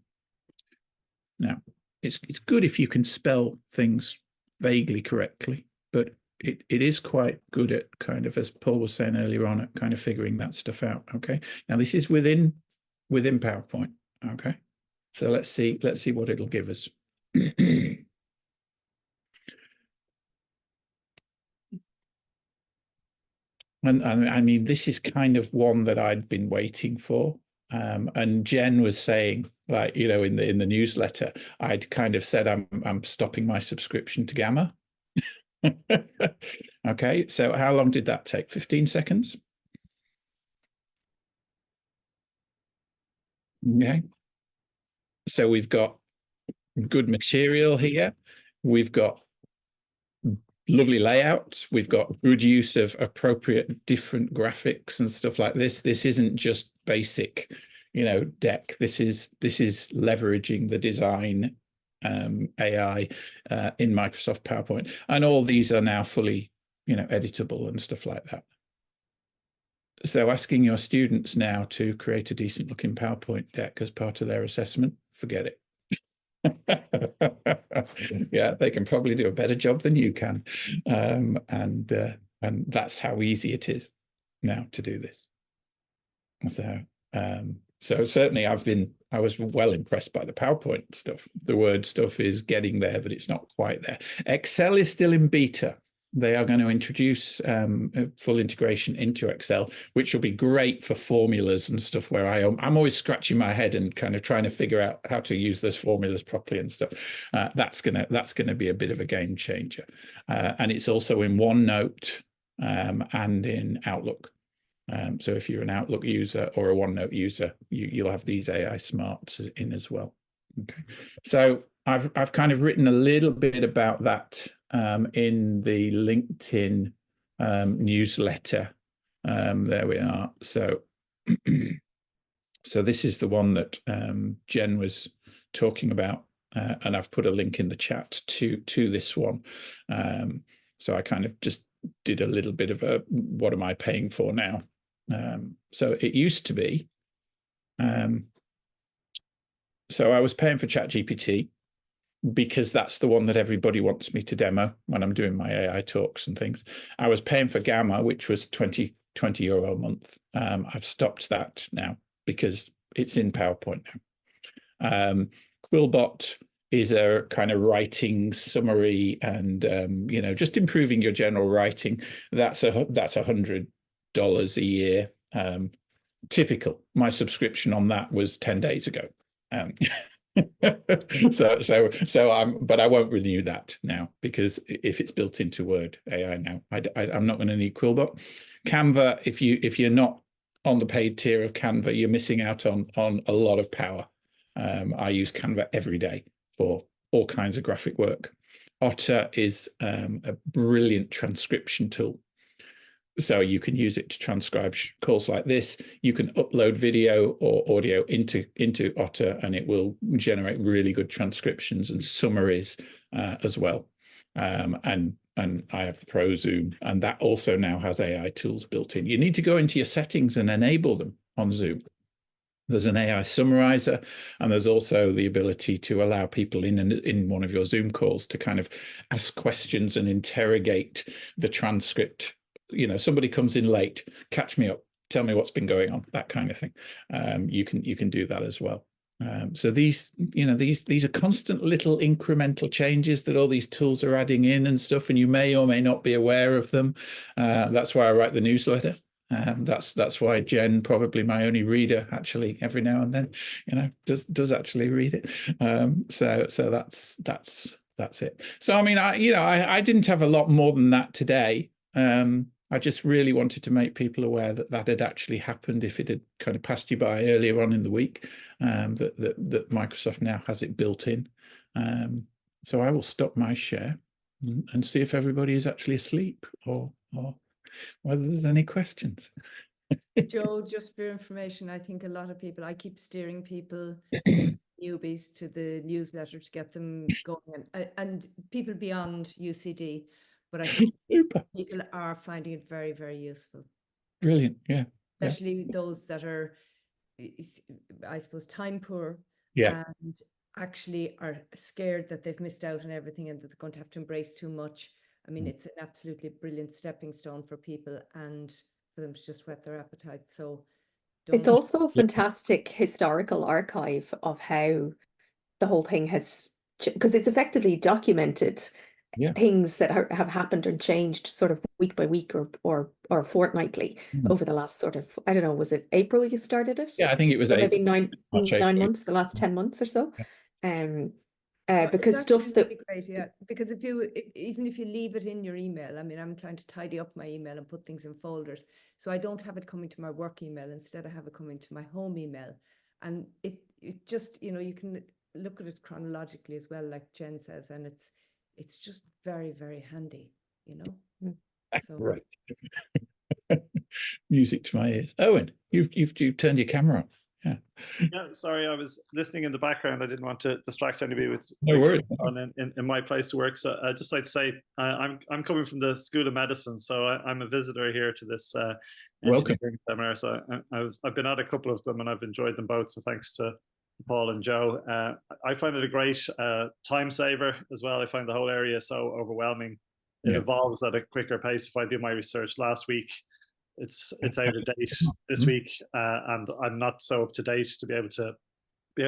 Now, it's good if you can spell things vaguely correctly, but it is quite good at kind of, as Paul was saying earlier on, at kind of figuring that stuff out. Okay. Now this is within PowerPoint. Okay. So let's see what it'll give us. And I mean, this is kind of one that I'd been waiting for. And Jen was saying, like, in the newsletter, I'd kind of said I'm stopping my subscription to Gamma. Okay, so how long did that take? 15 seconds? Okay. So we've got good material here. We've got lovely layout. We've got good use of appropriate different graphics and stuff like this. This isn't just basic, deck. This is leveraging the design AI in Microsoft PowerPoint, and all these are now fully, editable and stuff like that. So asking your students now to create a decent looking PowerPoint deck as part of their assessment, forget it. Yeah, they can probably do a better job than you can, and that's how easy it is now to do this. So certainly I was well impressed by the PowerPoint stuff. The Word stuff is getting there, but it's not quite there. Excel is still in beta. They are going to introduce full integration into Excel, which will be great for formulas and stuff where I'm always scratching my head and kind of trying to figure out how to use those formulas properly and stuff. That's gonna be a bit of a game changer. And it's also in OneNote and in Outlook. So if you're an Outlook user or a OneNote user, you'll have these AI smarts in as well. Okay, so I've kind of written a little bit about that in the LinkedIn newsletter. There we are. So so this is the one that Jen was talking about, and I've put a link in the chat to this one. So I kind of just did a little bit of a what am I paying for now? So it used to be, so I was paying for ChatGPT because that's the one that everybody wants me to demo when I'm doing my AI talks and things. I was paying for Gamma, which was 20 euro a month. I've stopped that now because it's in PowerPoint now. Quillbot is a kind of writing summary and just improving your general writing. That's $100 a year. Typical. My subscription on that was 10 days ago. But I won't renew that now because if it's built into Word AI now, I'm not going to need Quillbot. Canva, if you're not on the paid tier of Canva, you're missing out on a lot of power. I use Canva every day for all kinds of graphic work. Otter is a brilliant transcription tool. So you can use it to transcribe calls like this. You can upload video or audio into Otter, and it will generate really good transcriptions and summaries as well. And I have the Pro Zoom, and that also now has AI tools built in. You need to go into your settings and enable them on Zoom. There's an AI summarizer, and there's also the ability to allow people in one of your Zoom calls to kind of ask questions and interrogate the transcript. Somebody comes in late, catch me up, tell me what's been going on, that kind of thing. You can do that as well. So these are constant little incremental changes that all these tools are adding in and stuff, and you may or may not be aware of them. That's why I write the newsletter. That's why Jen, probably my only reader, actually every now and then, does actually read it. So that's it. So I mean, I didn't have a lot more than that today. I just really wanted to make people aware that had actually happened if it had kind of passed you by earlier on in the week, that Microsoft now has it built in. So I will stop my share and see if everybody is actually asleep or whether there's any questions. Joe, just for your information, I think a lot of people, I keep steering people, newbies, to the newsletter to get them going, and people beyond UCD. But I think people are finding it very, very useful. Brilliant, yeah. Especially those that are, I suppose, time poor, and actually are scared that they've missed out on everything and that they're going to have to embrace too much. I mean, it's an absolutely brilliant stepping stone for people and for them to just whet their appetite. So it's also a fantastic historical archive of how the whole thing has, because it's effectively documented things that have happened and changed sort of week by week or fortnightly over the last sort of, I don't know, was it April you started it? Yeah, I think it was so April. Maybe nine months, the last 10 months or so. Because stuff that really great, yeah. Because even if you leave it in your email, I mean, I'm trying to tidy up my email and put things in folders, so I don't have it coming to my work email. Instead, I have it coming to my home email, and it just, you can look at it chronologically as well, like Jen says, and it's just very, very handy, you know. So Right. Music to my ears. Owen, you've turned your camera on. Yeah. Yeah, sorry, I was listening in the background. I didn't want to distract anybody with No worries. on in my place to work. So I'd just like to say I'm coming from the School of Medicine, so I'm a visitor here to this Welcome. engineering seminar. So I've been at a couple of them and I've enjoyed them both. So thanks to Paul and Joe. I find it a great time saver as well. I find the whole area so overwhelming. It evolves at a quicker pace. If I do my research last week, it's out of date this week, and I'm not so up to date to be able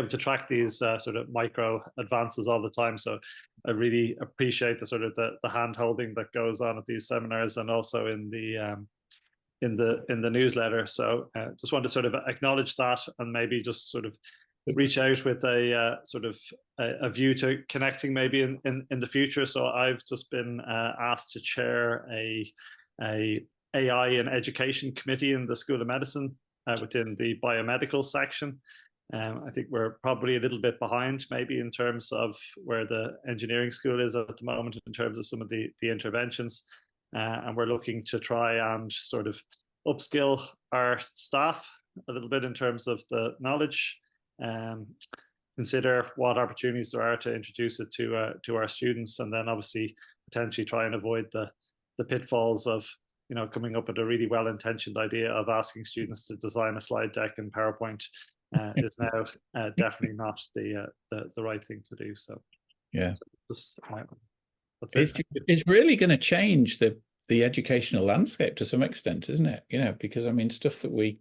to track these sort of micro advances all the time. So I really appreciate the sort of the hand holding that goes on at these seminars and also in the newsletter. So just want to sort of acknowledge that and maybe just sort of reach out with a sort of a view to connecting maybe in the future. So I've just been asked to chair a AI and Education Committee in the School of Medicine within the biomedical section. I think we're probably a little bit behind maybe in terms of where the engineering school is at the moment in terms of some of the interventions. And we're looking to try and sort of upskill our staff a little bit in terms of the knowledge, consider what opportunities there are to introduce it to our students, and then obviously potentially try and avoid the pitfalls of coming up with a really well-intentioned idea of asking students to design a slide deck in PowerPoint is now definitely not the right thing to do. So yeah, so just that's it. It's really going to change the educational landscape to some extent, isn't it? Because I mean, stuff that we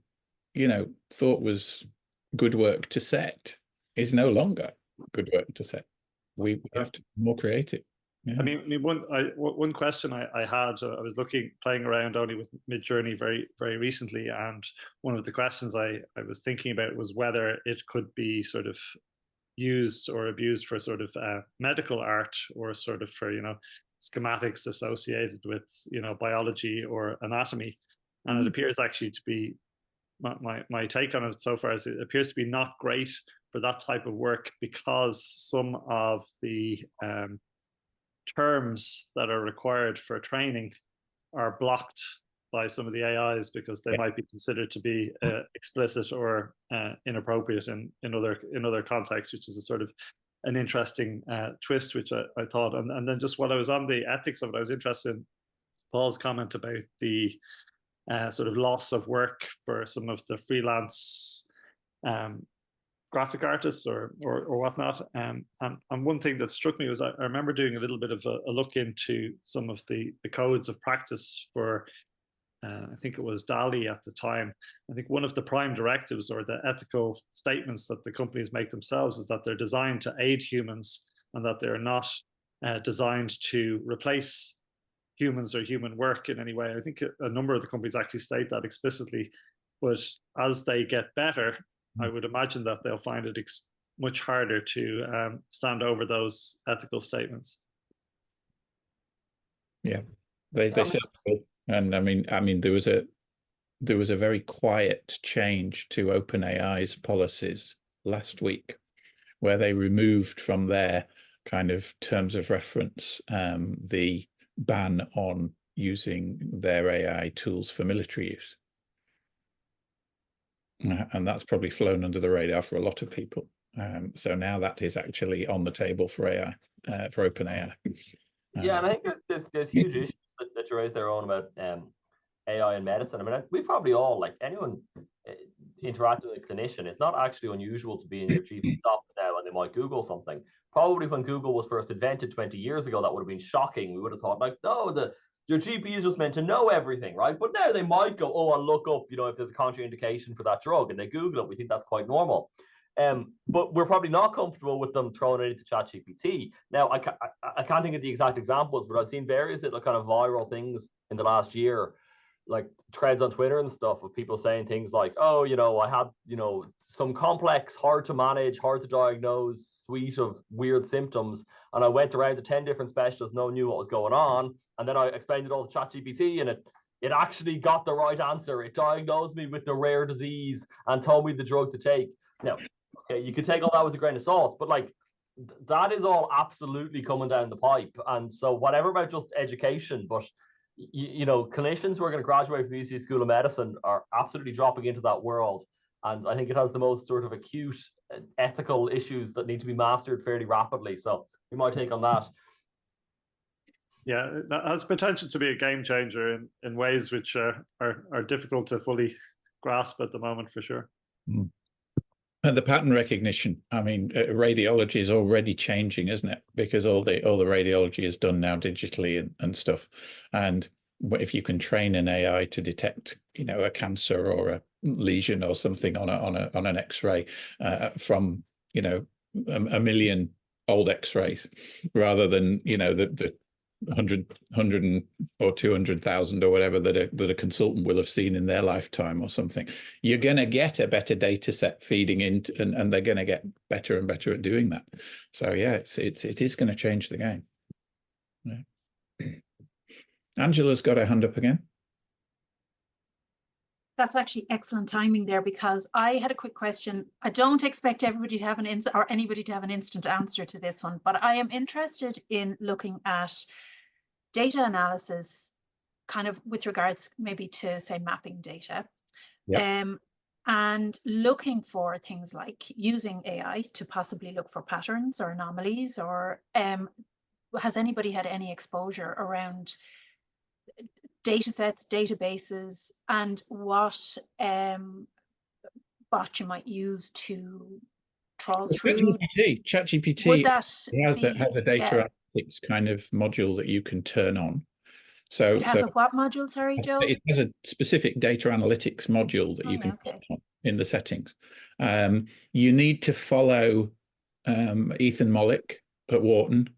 thought was good work to set is no longer good work to set. We have to be more creative. Yeah. I mean, one question I had, I was playing around only with Midjourney very, very recently, and one of the questions I was thinking about was whether it could be sort of used or abused for sort of medical art or sort of for schematics associated with biology or anatomy, and it appears actually to be my take on it so far is it appears to be not great for that type of work because some of the terms that are required for training are blocked by some of the AIs because they might be considered to be explicit or inappropriate in other contexts, which is a sort of an interesting twist, which I thought. And then just while I was on the ethics of it, I was interested in Paul's comment about the sort of loss of work for some of the freelance graphic artists or whatnot. And one thing that struck me was I remember doing a little bit of a look into some of the codes of practice for, I think it was DALL-E at the time. I think one of the prime directives or the ethical statements that the companies make themselves is that they're designed to aid humans and that they're not designed to replace humans or human work in any way. I think a number of the companies actually state that explicitly, but as they get better, I would imagine that they'll find it much harder to stand over those ethical statements. Yeah, they certainly will. And I mean, there was a very quiet change to OpenAI's policies last week, where they removed from their kind of terms of reference the ban on using their AI tools for military use. And that's probably flown under the radar for a lot of people. So now that is actually on the table for AI, for OpenAI. Yeah, and I think there's huge issues that you raised there on about AI in medicine. I mean, we probably all, like anyone interacting with a clinician, it's not actually unusual to be in your GP's office now and they might Google something. Probably when Google was first invented 20 years ago, that would have been shocking. We would have thought like, no, your GP is just meant to know everything, right? But now they might go, oh, I'll look up, if there's a contraindication for that drug, and they Google it. We think that's quite normal. But we're probably not comfortable with them throwing it into ChatGPT. Now, I can't think of the exact examples, but I've seen various kind of viral things in the last year, like threads on Twitter and stuff of people saying things like, oh, I had, some complex, hard to manage, hard to diagnose suite of weird symptoms. And I went around to 10 different specialists, no one knew what was going on. And then I explained it all to ChatGPT and it actually got the right answer. It diagnosed me with the rare disease and told me the drug to take. Now, Okay, you could take all that with a grain of salt, but like that is all absolutely coming down the pipe. And so whatever about just education, but you know, clinicians who are going to graduate from the UC School of Medicine are absolutely dropping into that world. And I think it has the most sort of acute ethical issues that need to be mastered fairly rapidly. So we might take on that. Yeah, that has potential to be a game changer in ways which are difficult to fully grasp at the moment, for sure. Mm. And the pattern recognition, I mean, radiology is already changing, isn't it? Because all the radiology is done now digitally and stuff. And if you can train an AI to detect, you know, a cancer or a lesion or something on an X-ray from, you know, a million old X-rays, rather than, you know, the 100 or 200,000 or whatever that a consultant will have seen in their lifetime or something, you're going to get a better data set feeding in, and they're going to get better and better at doing that. So yeah, it is going to change the game. Yeah. Angela's got her hand up again. That's actually excellent timing there, because I had a quick question. I don't expect everybody to have anybody to have an instant answer to this one, but I am interested in looking at data analysis kind of with regards maybe to, say, mapping data. Yep. And looking for things like using AI to possibly look for patterns or anomalies, or has anybody had any exposure around data sets, databases, and what bot you might use to trawl through? ChatGPT Would that has a data analytics kind of module that you can turn on. So it has a what module, sorry, Joe? It has a specific data analytics module that you can put on in the settings. You need to follow Ethan Mollick at Wharton.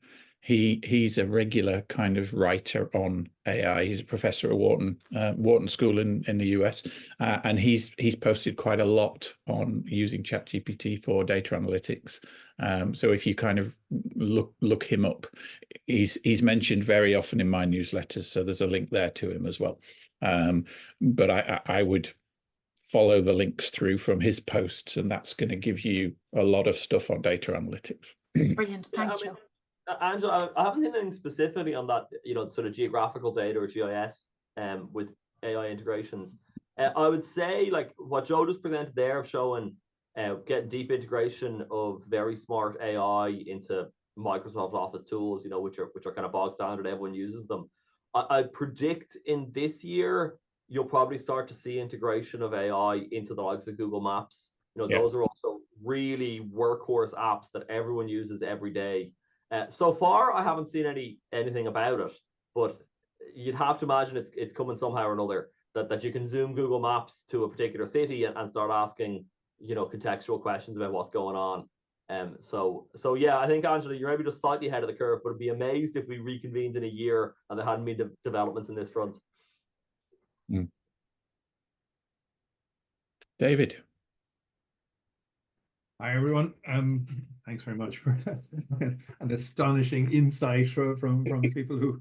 He's a regular kind of writer on AI. He's a professor at Wharton School in the US, and he's posted quite a lot on using ChatGPT for data analytics. So if you kind of look him up, he's mentioned very often in my newsletters. So there's a link there to him as well. But I would follow the links through from his posts, and that's going to give you a lot of stuff on data analytics. Brilliant, thanks, Joe. Angela, I haven't seen anything specifically on that, you know, sort of geographical data or GIS with AI integrations. I would say, like what Joe just presented there of showing getting deep integration of very smart AI into Microsoft Office tools, you know, which are kind of bog standard, everyone uses them. I predict in this year you'll probably start to see integration of AI into the likes of Google Maps. You know, those are also really workhorse apps that everyone uses every day. So far, I haven't seen anything about it, but you'd have to imagine it's coming somehow or another. That you can zoom Google Maps to a particular city and start asking, you know, contextual questions about what's going on. So yeah, I think, Angela, you're maybe just slightly ahead of the curve, but I'd be amazed if we reconvened in a year and there hadn't been developments in this front. Mm. David. Hi, everyone. Thanks very much for an astonishing insight from the people who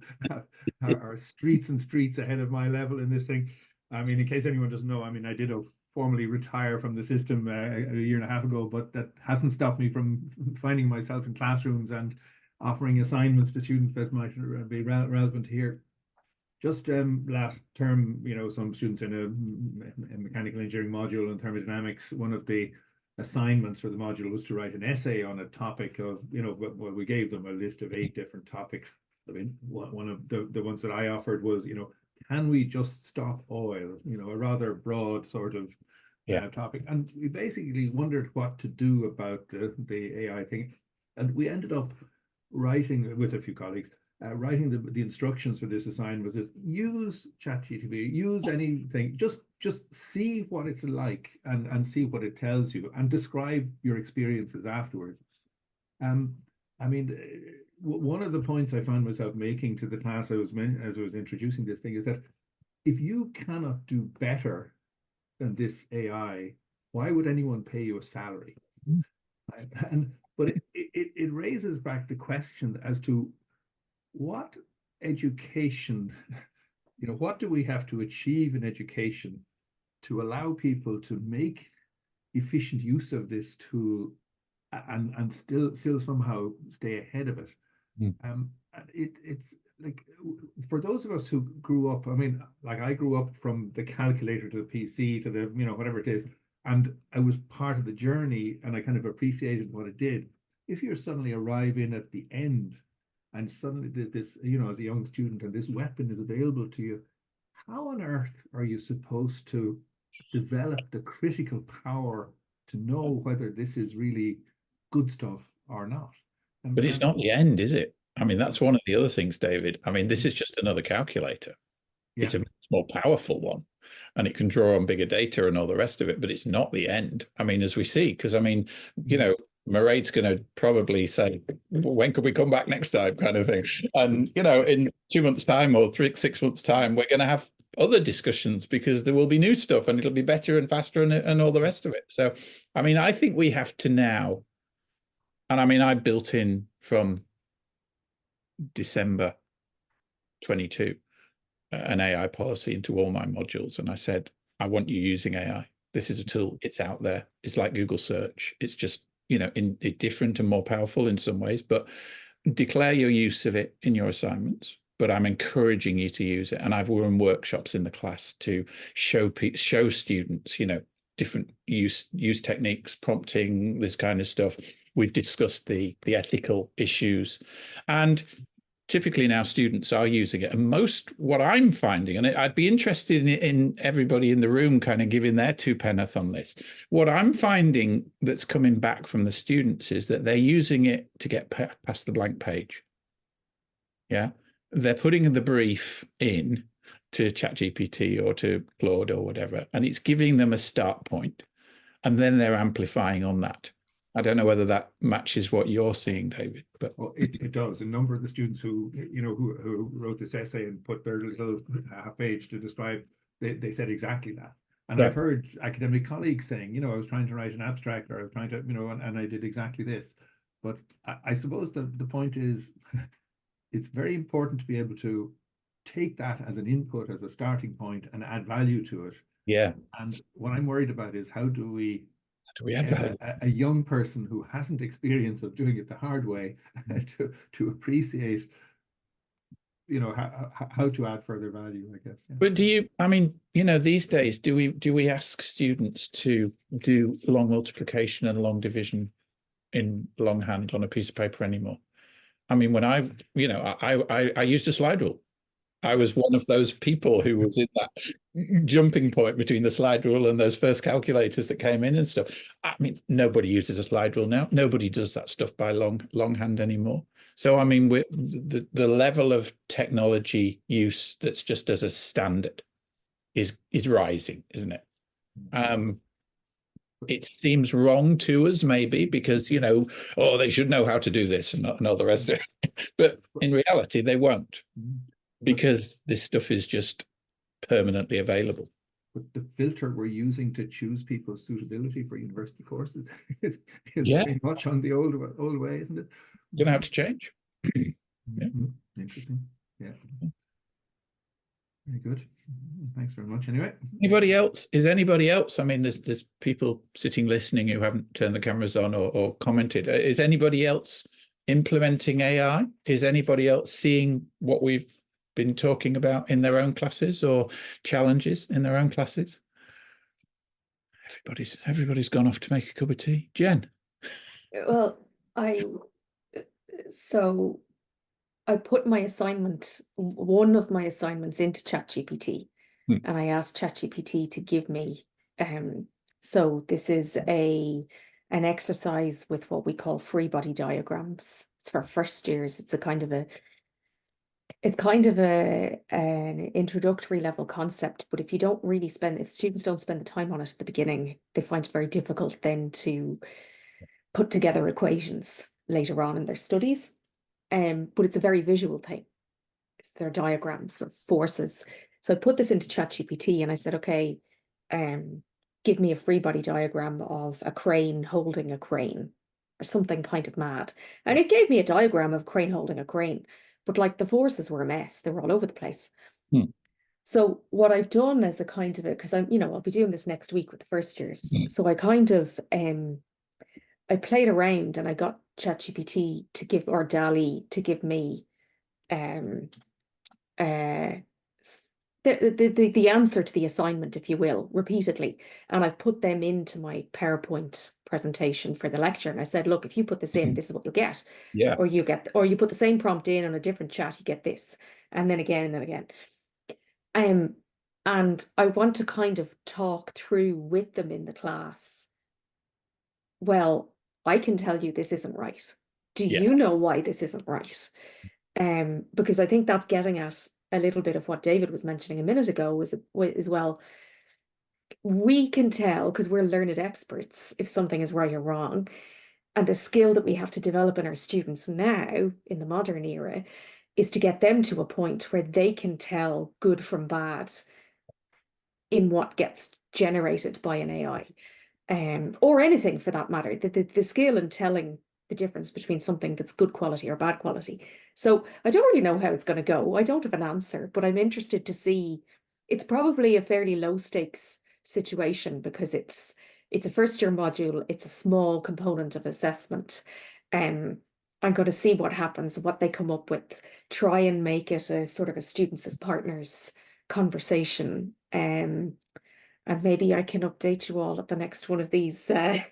are streets and streets ahead of my level in this thing. I mean, in case anyone doesn't know, I mean, I did formally retire from the system a year and a half ago, but that hasn't stopped me from finding myself in classrooms and offering assignments to students that might be relevant here. Just last term, you know, some students in a mechanical engineering module in thermodynamics, one of the assignments for the module was to write an essay on a topic of, you know, well, we gave them a list of 8 different topics. I mean, one of the ones that I offered was, you know, can we just stop oil? You know, a rather broad sort of topic. And we basically wondered what to do about the AI thing. And we ended up writing with a few colleagues, writing the instructions for this assignment is use ChatGPT, use anything, just see what it's like and see what it tells you and describe your experiences afterwards. I mean, one of the points I found myself making to the class as I was introducing this thing is that if you cannot do better than this AI, why would anyone pay you a salary? But it raises back the question as to what education, you know, what do we have to achieve in education to allow people to make efficient use of this tool and still somehow stay ahead of it. It's like, for those of us who grew up, I mean, like I grew up from the calculator to the PC to the, whatever it is, and I was part of the journey and I kind of appreciated what it did. If you suddenly arrive in at the end and suddenly this, as a young student, and this weapon is available to you, how on earth are you supposed to develop the critical power to know whether this is really good stuff or not? But it's not the end, is it? I mean, that's one of the other things, David. I mean, this is just another calculator. Yeah. It's a much more powerful one, and it can draw on bigger data and all the rest of it, but it's not the end. I mean, as we see, because I mean, Mairead's going to probably say, when could we come back next time, kind of thing. And, in 2 months' time or 6 months' time, we're going to have other discussions because there will be new stuff and it'll be better and faster and all the rest of it. So, I mean, I think we have to now, and I mean, I built in from December 22 an AI policy into all my modules. And I said, I want you using AI. This is a tool. It's out there. It's like Google search. It's just, different and more powerful in some ways, but declare your use of it in your assignments. But I'm encouraging you to use it. And I've run workshops in the class to show students, different use techniques, prompting, this kind of stuff. We've discussed the ethical issues, and typically now students are using it. And what I'm finding, and I'd be interested in everybody in the room kind of giving their 2 pence on this. What I'm finding that's coming back from the students is that they're using it to get past the blank page. Yeah. They're putting the brief in to ChatGPT or to Claude or whatever, and it's giving them a start point, and then they're amplifying on that. I don't know whether that matches what you're seeing, David, but well, it does. A number of the students who wrote this essay and put their little half page to describe, they said exactly that. And I've heard academic colleagues saying, I was trying to write an abstract, or I was trying to, and I did exactly this. But I suppose the point is, it's very important to be able to take that as an input, as a starting point, and add value to it. Yeah. And what I'm worried about is, how do we have a young person who hasn't experience of doing it the hard way to appreciate, how to add further value, I guess. Yeah. But these days, do we ask students to do long multiplication and long division in longhand on a piece of paper anymore? I mean, when I used a slide rule. I was one of those people who was in that jumping point between the slide rule and those first calculators that came in and stuff. I mean, nobody uses a slide rule now. Nobody does that stuff by longhand anymore. So, I mean, the level of technology use that's just as a standard is rising, isn't it? It seems wrong to us, maybe, because, they should know how to do this and all the rest of it. But in reality, they won't. Because this stuff is just permanently available. But the filter we're using to choose people's suitability for university courses is very much on the old way, isn't it? Going to have to change. Interesting. Yeah. Very good. Thanks very much. Anyway, anybody else? Is anybody else? I mean, there's people sitting listening who haven't turned the cameras on or commented. Is anybody else implementing AI? Is anybody else seeing what we've been talking about in their own classes or challenges in their own classes? Everybody's gone off to make a cup of tea. Jen? Well, I put one of my assignments into ChatGPT, and I asked ChatGPT to give me, so this is an exercise with what we call free body diagrams. It's for first years. It's kind of an introductory level concept, but if students don't spend the time on it at the beginning, they find it very difficult then to put together equations later on in their studies. But it's a very visual thing. There are diagrams of forces. So I put this into ChatGPT and I said, okay, give me a free body diagram of a crane holding a crane, or something kind of mad. And it gave me a diagram of crane holding a crane. But like, the forces were a mess. They were all over the place. So what I've done as a kind of because I'll be doing this next week with the first years. So I kind of I played around and I got ChatGPT to give, or DALL-E to give me the answer to the assignment, if you will, repeatedly. And I've put them into my PowerPoint presentation for the lecture. And I said, look, if you put this in, this is what you'll get. Yeah. Or you put the same prompt in on a different chat, you get this. And then again, and then again. And I want to kind of talk through with them in the class. Well, I can tell you this isn't right. Do you know why this isn't right? Because I think that's getting at a little bit of what David was mentioning a minute ago as well. We can tell, because we're learned experts, if something is right or wrong. And the skill that we have to develop in our students now, in the modern era, is to get them to a point where they can tell good from bad in what gets generated by an AI, or anything for that matter. The skill in telling the difference between something that's good quality or bad quality. So I don't really know how it's going to go. I don't have an answer, but I'm interested to see. It's probably a fairly low stakes situation because it's a first year module. It's a small component of assessment. I'm going to see what happens, what they come up with, try and make it a sort of a students as partners conversation. And maybe I can update you all at the next one of these. The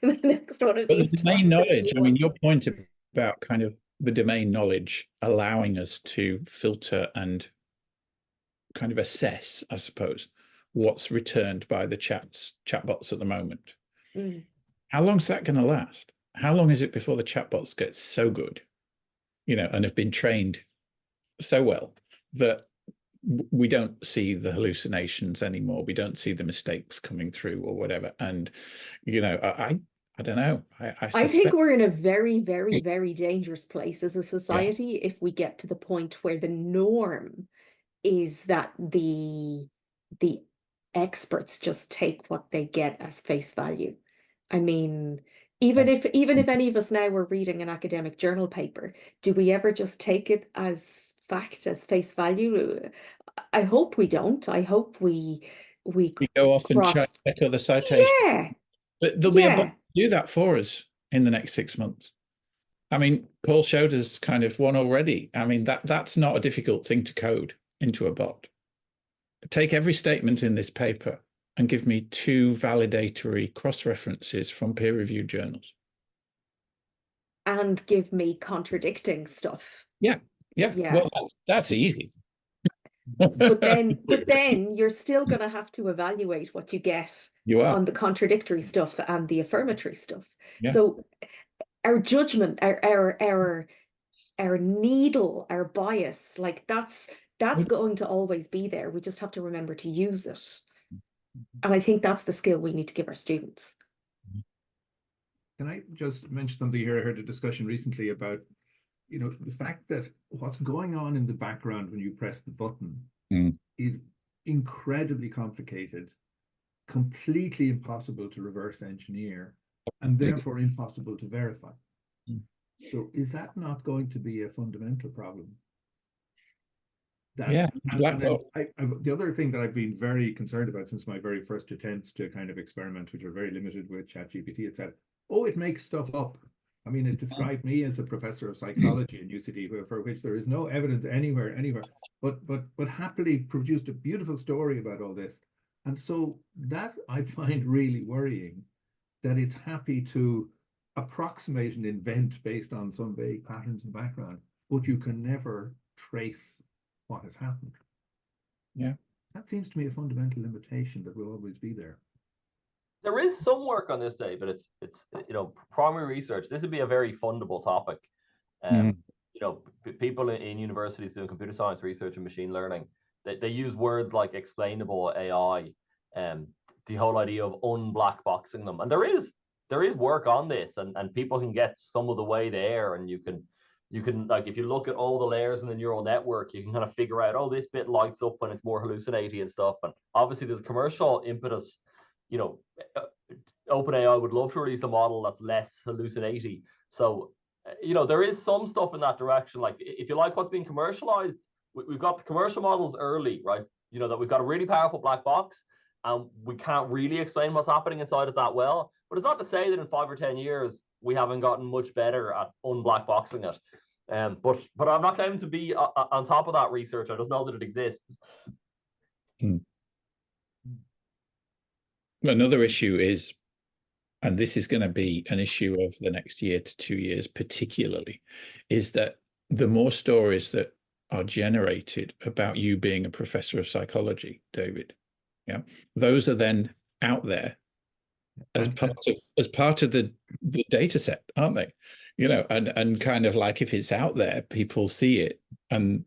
domain knowledge. I mean, your point about kind of the domain knowledge allowing us to filter and kind of assess, I suppose, what's returned by the chatbots at the moment. How long is that going to last? How long is it before the chatbots get so good, and have been trained so well that we don't see the hallucinations anymore? We don't see the mistakes coming through or whatever. And, I don't know. I think we're in a very, very, very dangerous place as a society if we get to the point where the norm is that the experts just take what they get as face value. I mean, even if any of us now were reading an academic journal paper, do we ever just take it as fact, as face value? I hope we don't. I hope we go off and check other citations. Yeah. But they'll be able to do that for us in the next 6 months. I mean, Paul showed us kind of one already. I mean, that's not a difficult thing to code into a bot. Take every statement in this paper and give me 2 validatory cross-references from peer-reviewed journals. And give me contradicting stuff. Yeah. Well, that's easy. But then you're still going to have to evaluate what you get on the contradictory stuff and the affirmatory stuff. Yeah. So our judgment, our needle, our bias, like that's going to always be there. We just have to remember to use it. And I think that's the skill we need to give our students. Can I just mention something here? I heard a discussion recently about, the fact that what's going on in the background when you press the button is incredibly complicated, completely impossible to reverse engineer, and therefore impossible to verify. So is that not going to be a fundamental problem? The other thing that I've been very concerned about since my very first attempts to kind of experiment, which are very limited with ChatGPT, it said, it makes stuff up. I mean, it described me as a professor of psychology in UCD, for which there is no evidence anywhere, but happily produced a beautiful story about all this. And so that I find really worrying, that it's happy to approximate and invent based on some vague patterns and background, but you can never trace what has happened. Yeah. That seems to me a fundamental limitation that will always be there. There is some work on this, Dave, but it's primary research. This would be a very fundable topic. People in universities doing computer science research and machine learning, they use words like explainable AI, the whole idea of unblackboxing them. And there is work on this, and people can get some of the way there, and you can like, if you look at all the layers in the neural network, you can kind of figure out, this bit lights up when it's more hallucinating and stuff. And obviously there's commercial impetus. OpenAI would love to release a model that's less hallucinating. So, there is some stuff in that direction. Like, if you like what's being commercialized, we've got the commercial models early, right? That we've got a really powerful black box, and we can't really explain what's happening inside it that well. But it's not to say that in 5 or 10 years we haven't gotten much better at unblackboxing it. But I'm not claiming to be on top of that research. I just know that it exists. Another issue is, and this is going to be an issue of the next year to 2 years particularly, is that the more stories that are generated about you being a professor of psychology, David, yeah, those are then out there as part of the data set, aren't they? You know, and kind of like, if it's out there, people see it and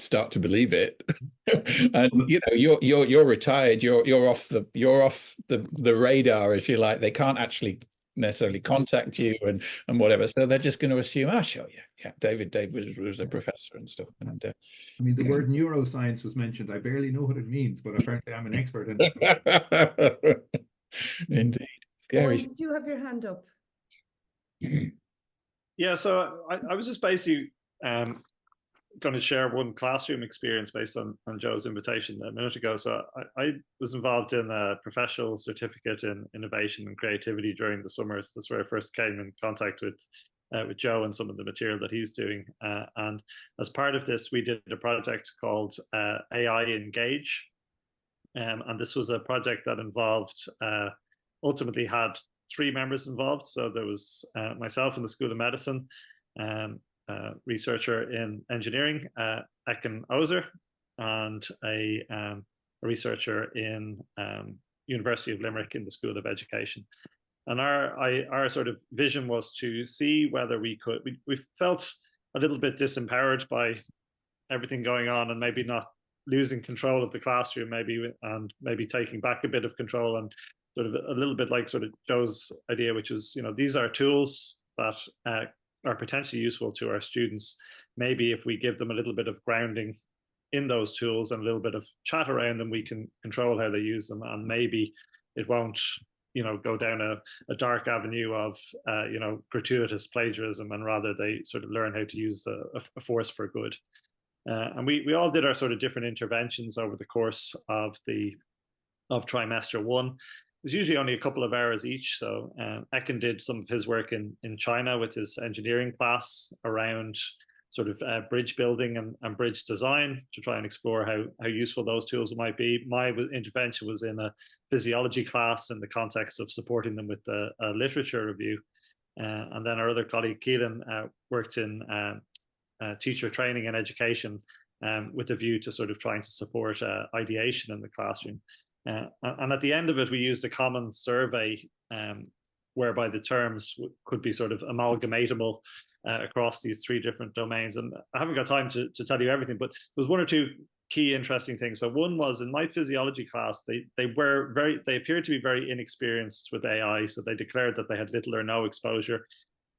start to believe it. And you know, you're retired, you're off the radar, if you like. They can't actually necessarily contact you and whatever, so they're just going to assume, sure, yeah, David was a professor and stuff. And I mean, the word neuroscience was mentioned. I barely know what it means, but apparently I'm an expert in it. Indeed. Scary. Did you have your hand up? Yeah, so I was just basically going to share one classroom experience based on Joe's invitation a minute ago. So I was involved in a professional certificate in innovation and creativity during the summers. That's where I first came in contact with Joe and some of the material that he's doing. And as part of this, we did a project called AI Engage. And this was a project that involved, ultimately had 3 members involved. So there was myself in the School of Medicine, researcher in engineering, Ekin Ozer, and a researcher in University of Limerick in the School of Education. And our sort of vision was to see whether we felt a little bit disempowered by everything going on, and maybe not losing control of the classroom, and maybe taking back a bit of control, and sort of a little bit like sort of Joe's idea, which is, you know, these are tools that are potentially useful to our students. Maybe if we give them a little bit of grounding in those tools and a little bit of chat around them, we can control how they use them, and maybe it won't, you know, go down a dark avenue of, you know, gratuitous plagiarism, and rather they sort of learn how to use a force for good. And we all did our sort of different interventions over the course of trimester 1. It was usually only a couple of hours each. So Ekin did some of his work in China with his engineering class around sort of bridge building and bridge design, to try and explore how useful those tools might be. My intervention was in a physiology class in the context of supporting them with a literature review. And then our other colleague, Keelan, worked in teacher training and education, with a view to sort of trying to support ideation in the classroom. And at the end of it, we used a common survey whereby the terms could be sort of amalgamatable across these 3 different domains. And I haven't got time to tell you everything, but there was 1 or 2 key interesting things. So one was, in my physiology class, they appeared to be very inexperienced with AI. So they declared that they had little or no exposure.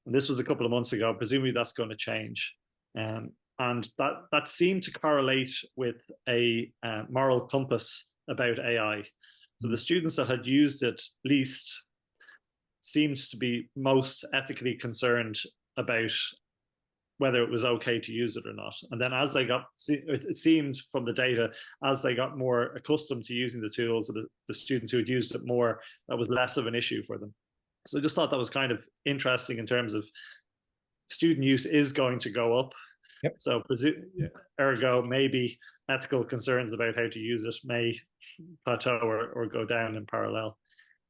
And this was a couple of months ago. Presumably that's going to change. And that seemed to correlate with a moral compass about AI. So the students that had used it least seemed to be most ethically concerned about whether it was okay to use it or not. And then as they it seemed from the data, as they got more accustomed to using the tools, the students who had used it more, that was less of an issue for them. So I just thought that was kind of interesting in terms of student use is going to go up. Yep. So ergo, maybe ethical concerns about how to use it may plateau or go down in parallel.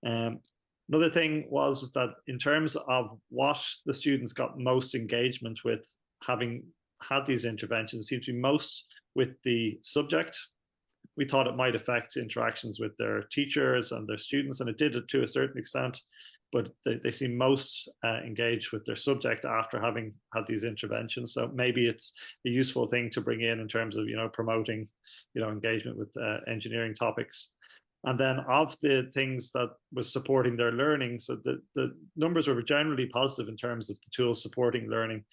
Another thing was that in terms of what the students got most engagement with, having had these interventions, seemed to be most with the subject. We thought it might affect interactions with their teachers and their students, and it did it to a certain extent, but they seem most engaged with their subject after having had these interventions. So maybe it's a useful thing to bring in terms of, you know, promoting, you know, engagement with engineering topics. And then of the things that was supporting their learning, so the numbers were generally positive in terms of the tools supporting learning,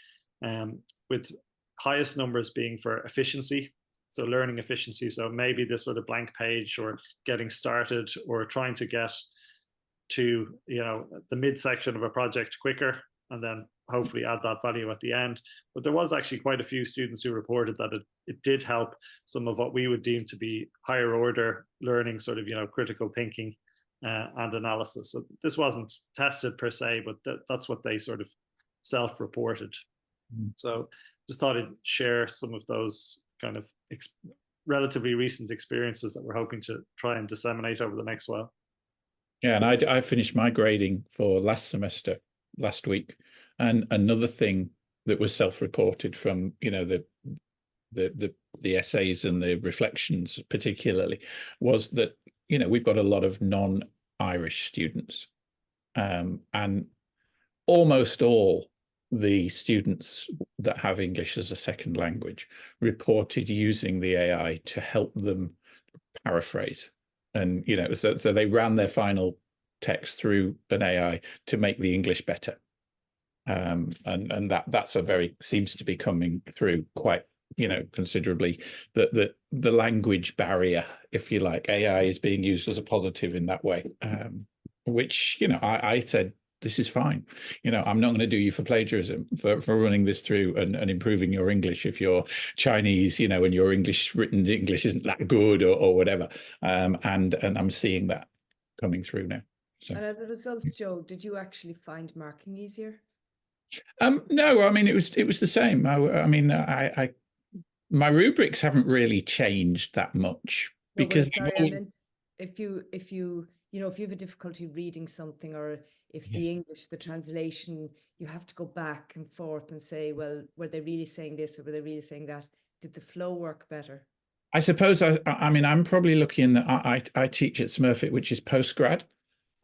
with highest numbers being for efficiency, so learning efficiency. So maybe this sort of blank page, or getting started, or trying to get to, you know, the midsection of a project quicker, and then hopefully add that value at the end. But there was actually quite a few students who reported that it did help some of what we would deem to be higher order learning, sort of, you know, critical thinking, and analysis. So this wasn't tested per se, but that's what they sort of self-reported. So just thought I'd share some of those kind of relatively recent experiences that we're hoping to try and disseminate over the next while. Yeah, and I finished my grading for last semester last week, and another thing that was self-reported from, you know, the essays and the reflections particularly, was that, you know, we've got a lot of non-Irish students, and almost all the students that have English as a second language reported using the AI to help them paraphrase. And, you know, so they ran their final text through an AI to make the English better. And that's seems to be coming through quite, you know, considerably, that the language barrier, if you like, AI is being used as a positive in that way, which, you know, I said, this is fine. You know, I'm not going to do you for plagiarism for running this through and improving your English if you're Chinese, you know, and your written English isn't that good or whatever. And I'm seeing that coming through now. So. And as a result, Joe, did you actually find marking easier? No, I mean, it was the same. I mean, my rubrics haven't really changed that much, because I meant if you you know, if you have a difficulty reading something, or if the English, the translation, you have to go back and forth and say, well, were they really saying this or were they really saying that? Did the flow work better? I suppose I mean, I'm probably looking that I teach at Smurfit, which is postgrad.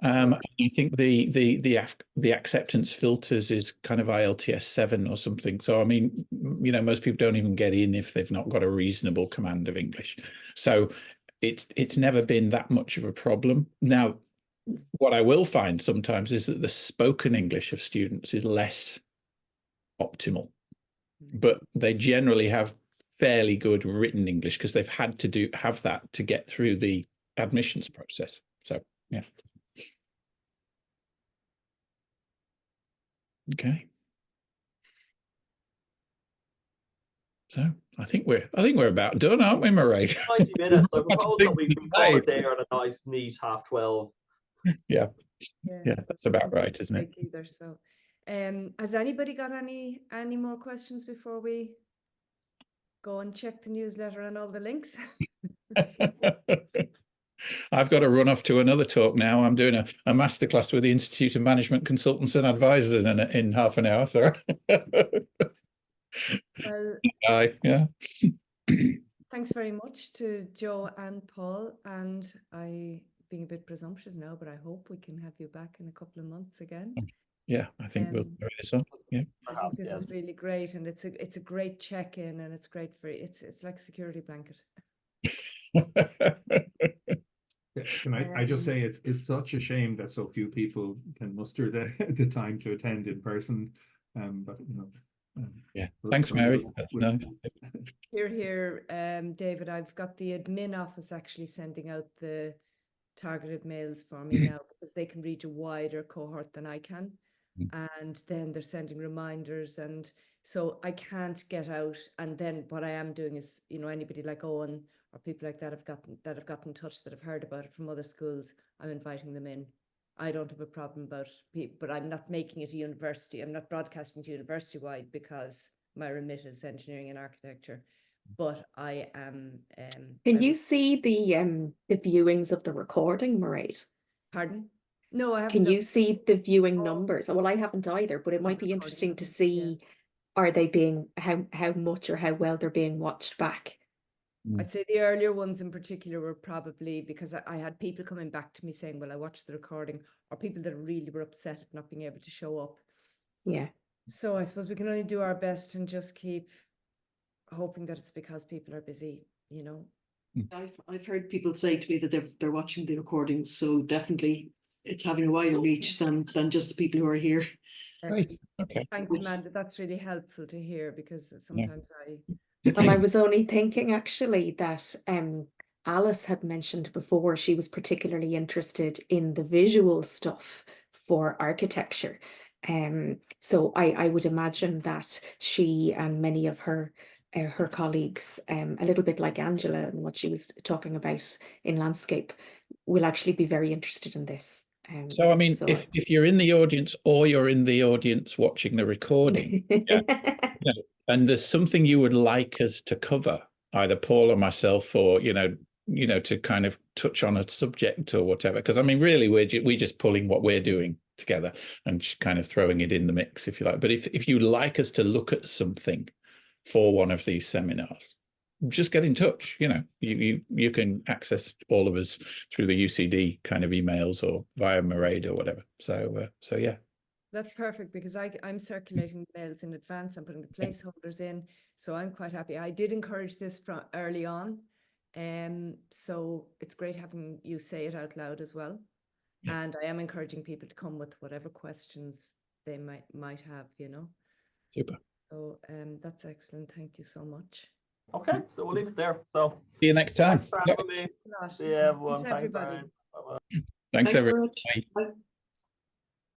I think the acceptance filters is kind of IELTS 7 or something. So I mean, you know, most people don't even get in if they've not got a reasonable command of English. So it's never been that much of a problem. Now, what I will find sometimes is that the spoken English of students is less optimal, but they generally have fairly good written English because they've had to have that to get through the admissions process. So yeah. Okay. So I think we're about done, aren't we, Mairead? 90 minutes. I propose that we can call it there on a nice, neat 12:30. Yeah, that's about right, isn't it? Either. So, has anybody got any more questions before we go and check the newsletter and all the links? I've got to run off to another talk now. I'm doing a masterclass with the Institute of Management Consultants and Advisors in half an hour. So, well, yeah. Thanks very much to Joe and Paul, and I being a bit presumptuous now, but I hope we can have you back in a couple of months again. Yeah, I think we'll do this on. Yeah, I think this is really great, and it's a great check-in, and it's great for it's like a security blanket. Can I just say it's such a shame that so few people can muster the time to attend in person. But you know. Yeah, thanks, Mary. No. Here, David, I've got the admin office actually sending out the targeted mails for me now, because they can reach a wider cohort than I can. And then they're sending reminders, and so I can't get out. And then what I am doing is, you know, anybody like Owen or people like that have gotten in touch that have heard about it from other schools, I'm inviting them in. I don't have a problem about people, but I'm not making it a university. I'm not broadcasting to university wide, because my remit is engineering and architecture. But I am. Can you see the viewings of the recording, Mairead? Pardon? No, I haven't. Can you see the viewing numbers? Well, I haven't either, but it might be interesting to see, are they being, how much or how well they're being watched back? I'd say the earlier ones in particular were probably because I had people coming back to me saying, well, I watched the recording, or people that really were upset at not being able to show up. Yeah. So I suppose we can only do our best and just keep hoping that it's because people are busy, you know. I've heard people say to me that they're watching the recordings, so definitely it's having a wider reach than just the people who are here. Right. Okay. Thanks, Amanda. That's really helpful to hear, because sometimes And I was only thinking actually that Alice had mentioned before she was particularly interested in the visual stuff for architecture. So I would imagine that she and many of her colleagues, a little bit like Angela and what she was talking about in landscape, will actually be very interested in this. So I mean, if you're in the audience or you're in the audience watching the recording, and there's something you would like us to cover, either Paul or myself, or to kind of touch on a subject or whatever, because I mean, really, we're just pulling what we're doing together and kind of throwing it in the mix, if you like. But if you like us to look at something for one of these seminars, just get in touch. You can access all of us through the UCD kind of emails or via Mairead or whatever. So yeah. That's perfect, because I'm circulating mails in advance. I'm putting the placeholders in, so I'm quite happy. I did encourage this from early on, so it's great having you say it out loud as well. Yeah. And I am encouraging people to come with whatever questions they might have. Super. So that's excellent. Thank you so much. Okay, so we'll leave it there. So see you next time. Thanks for having me. See you, everyone. Thanks, everybody. Bye-bye. Thanks everyone. Bye.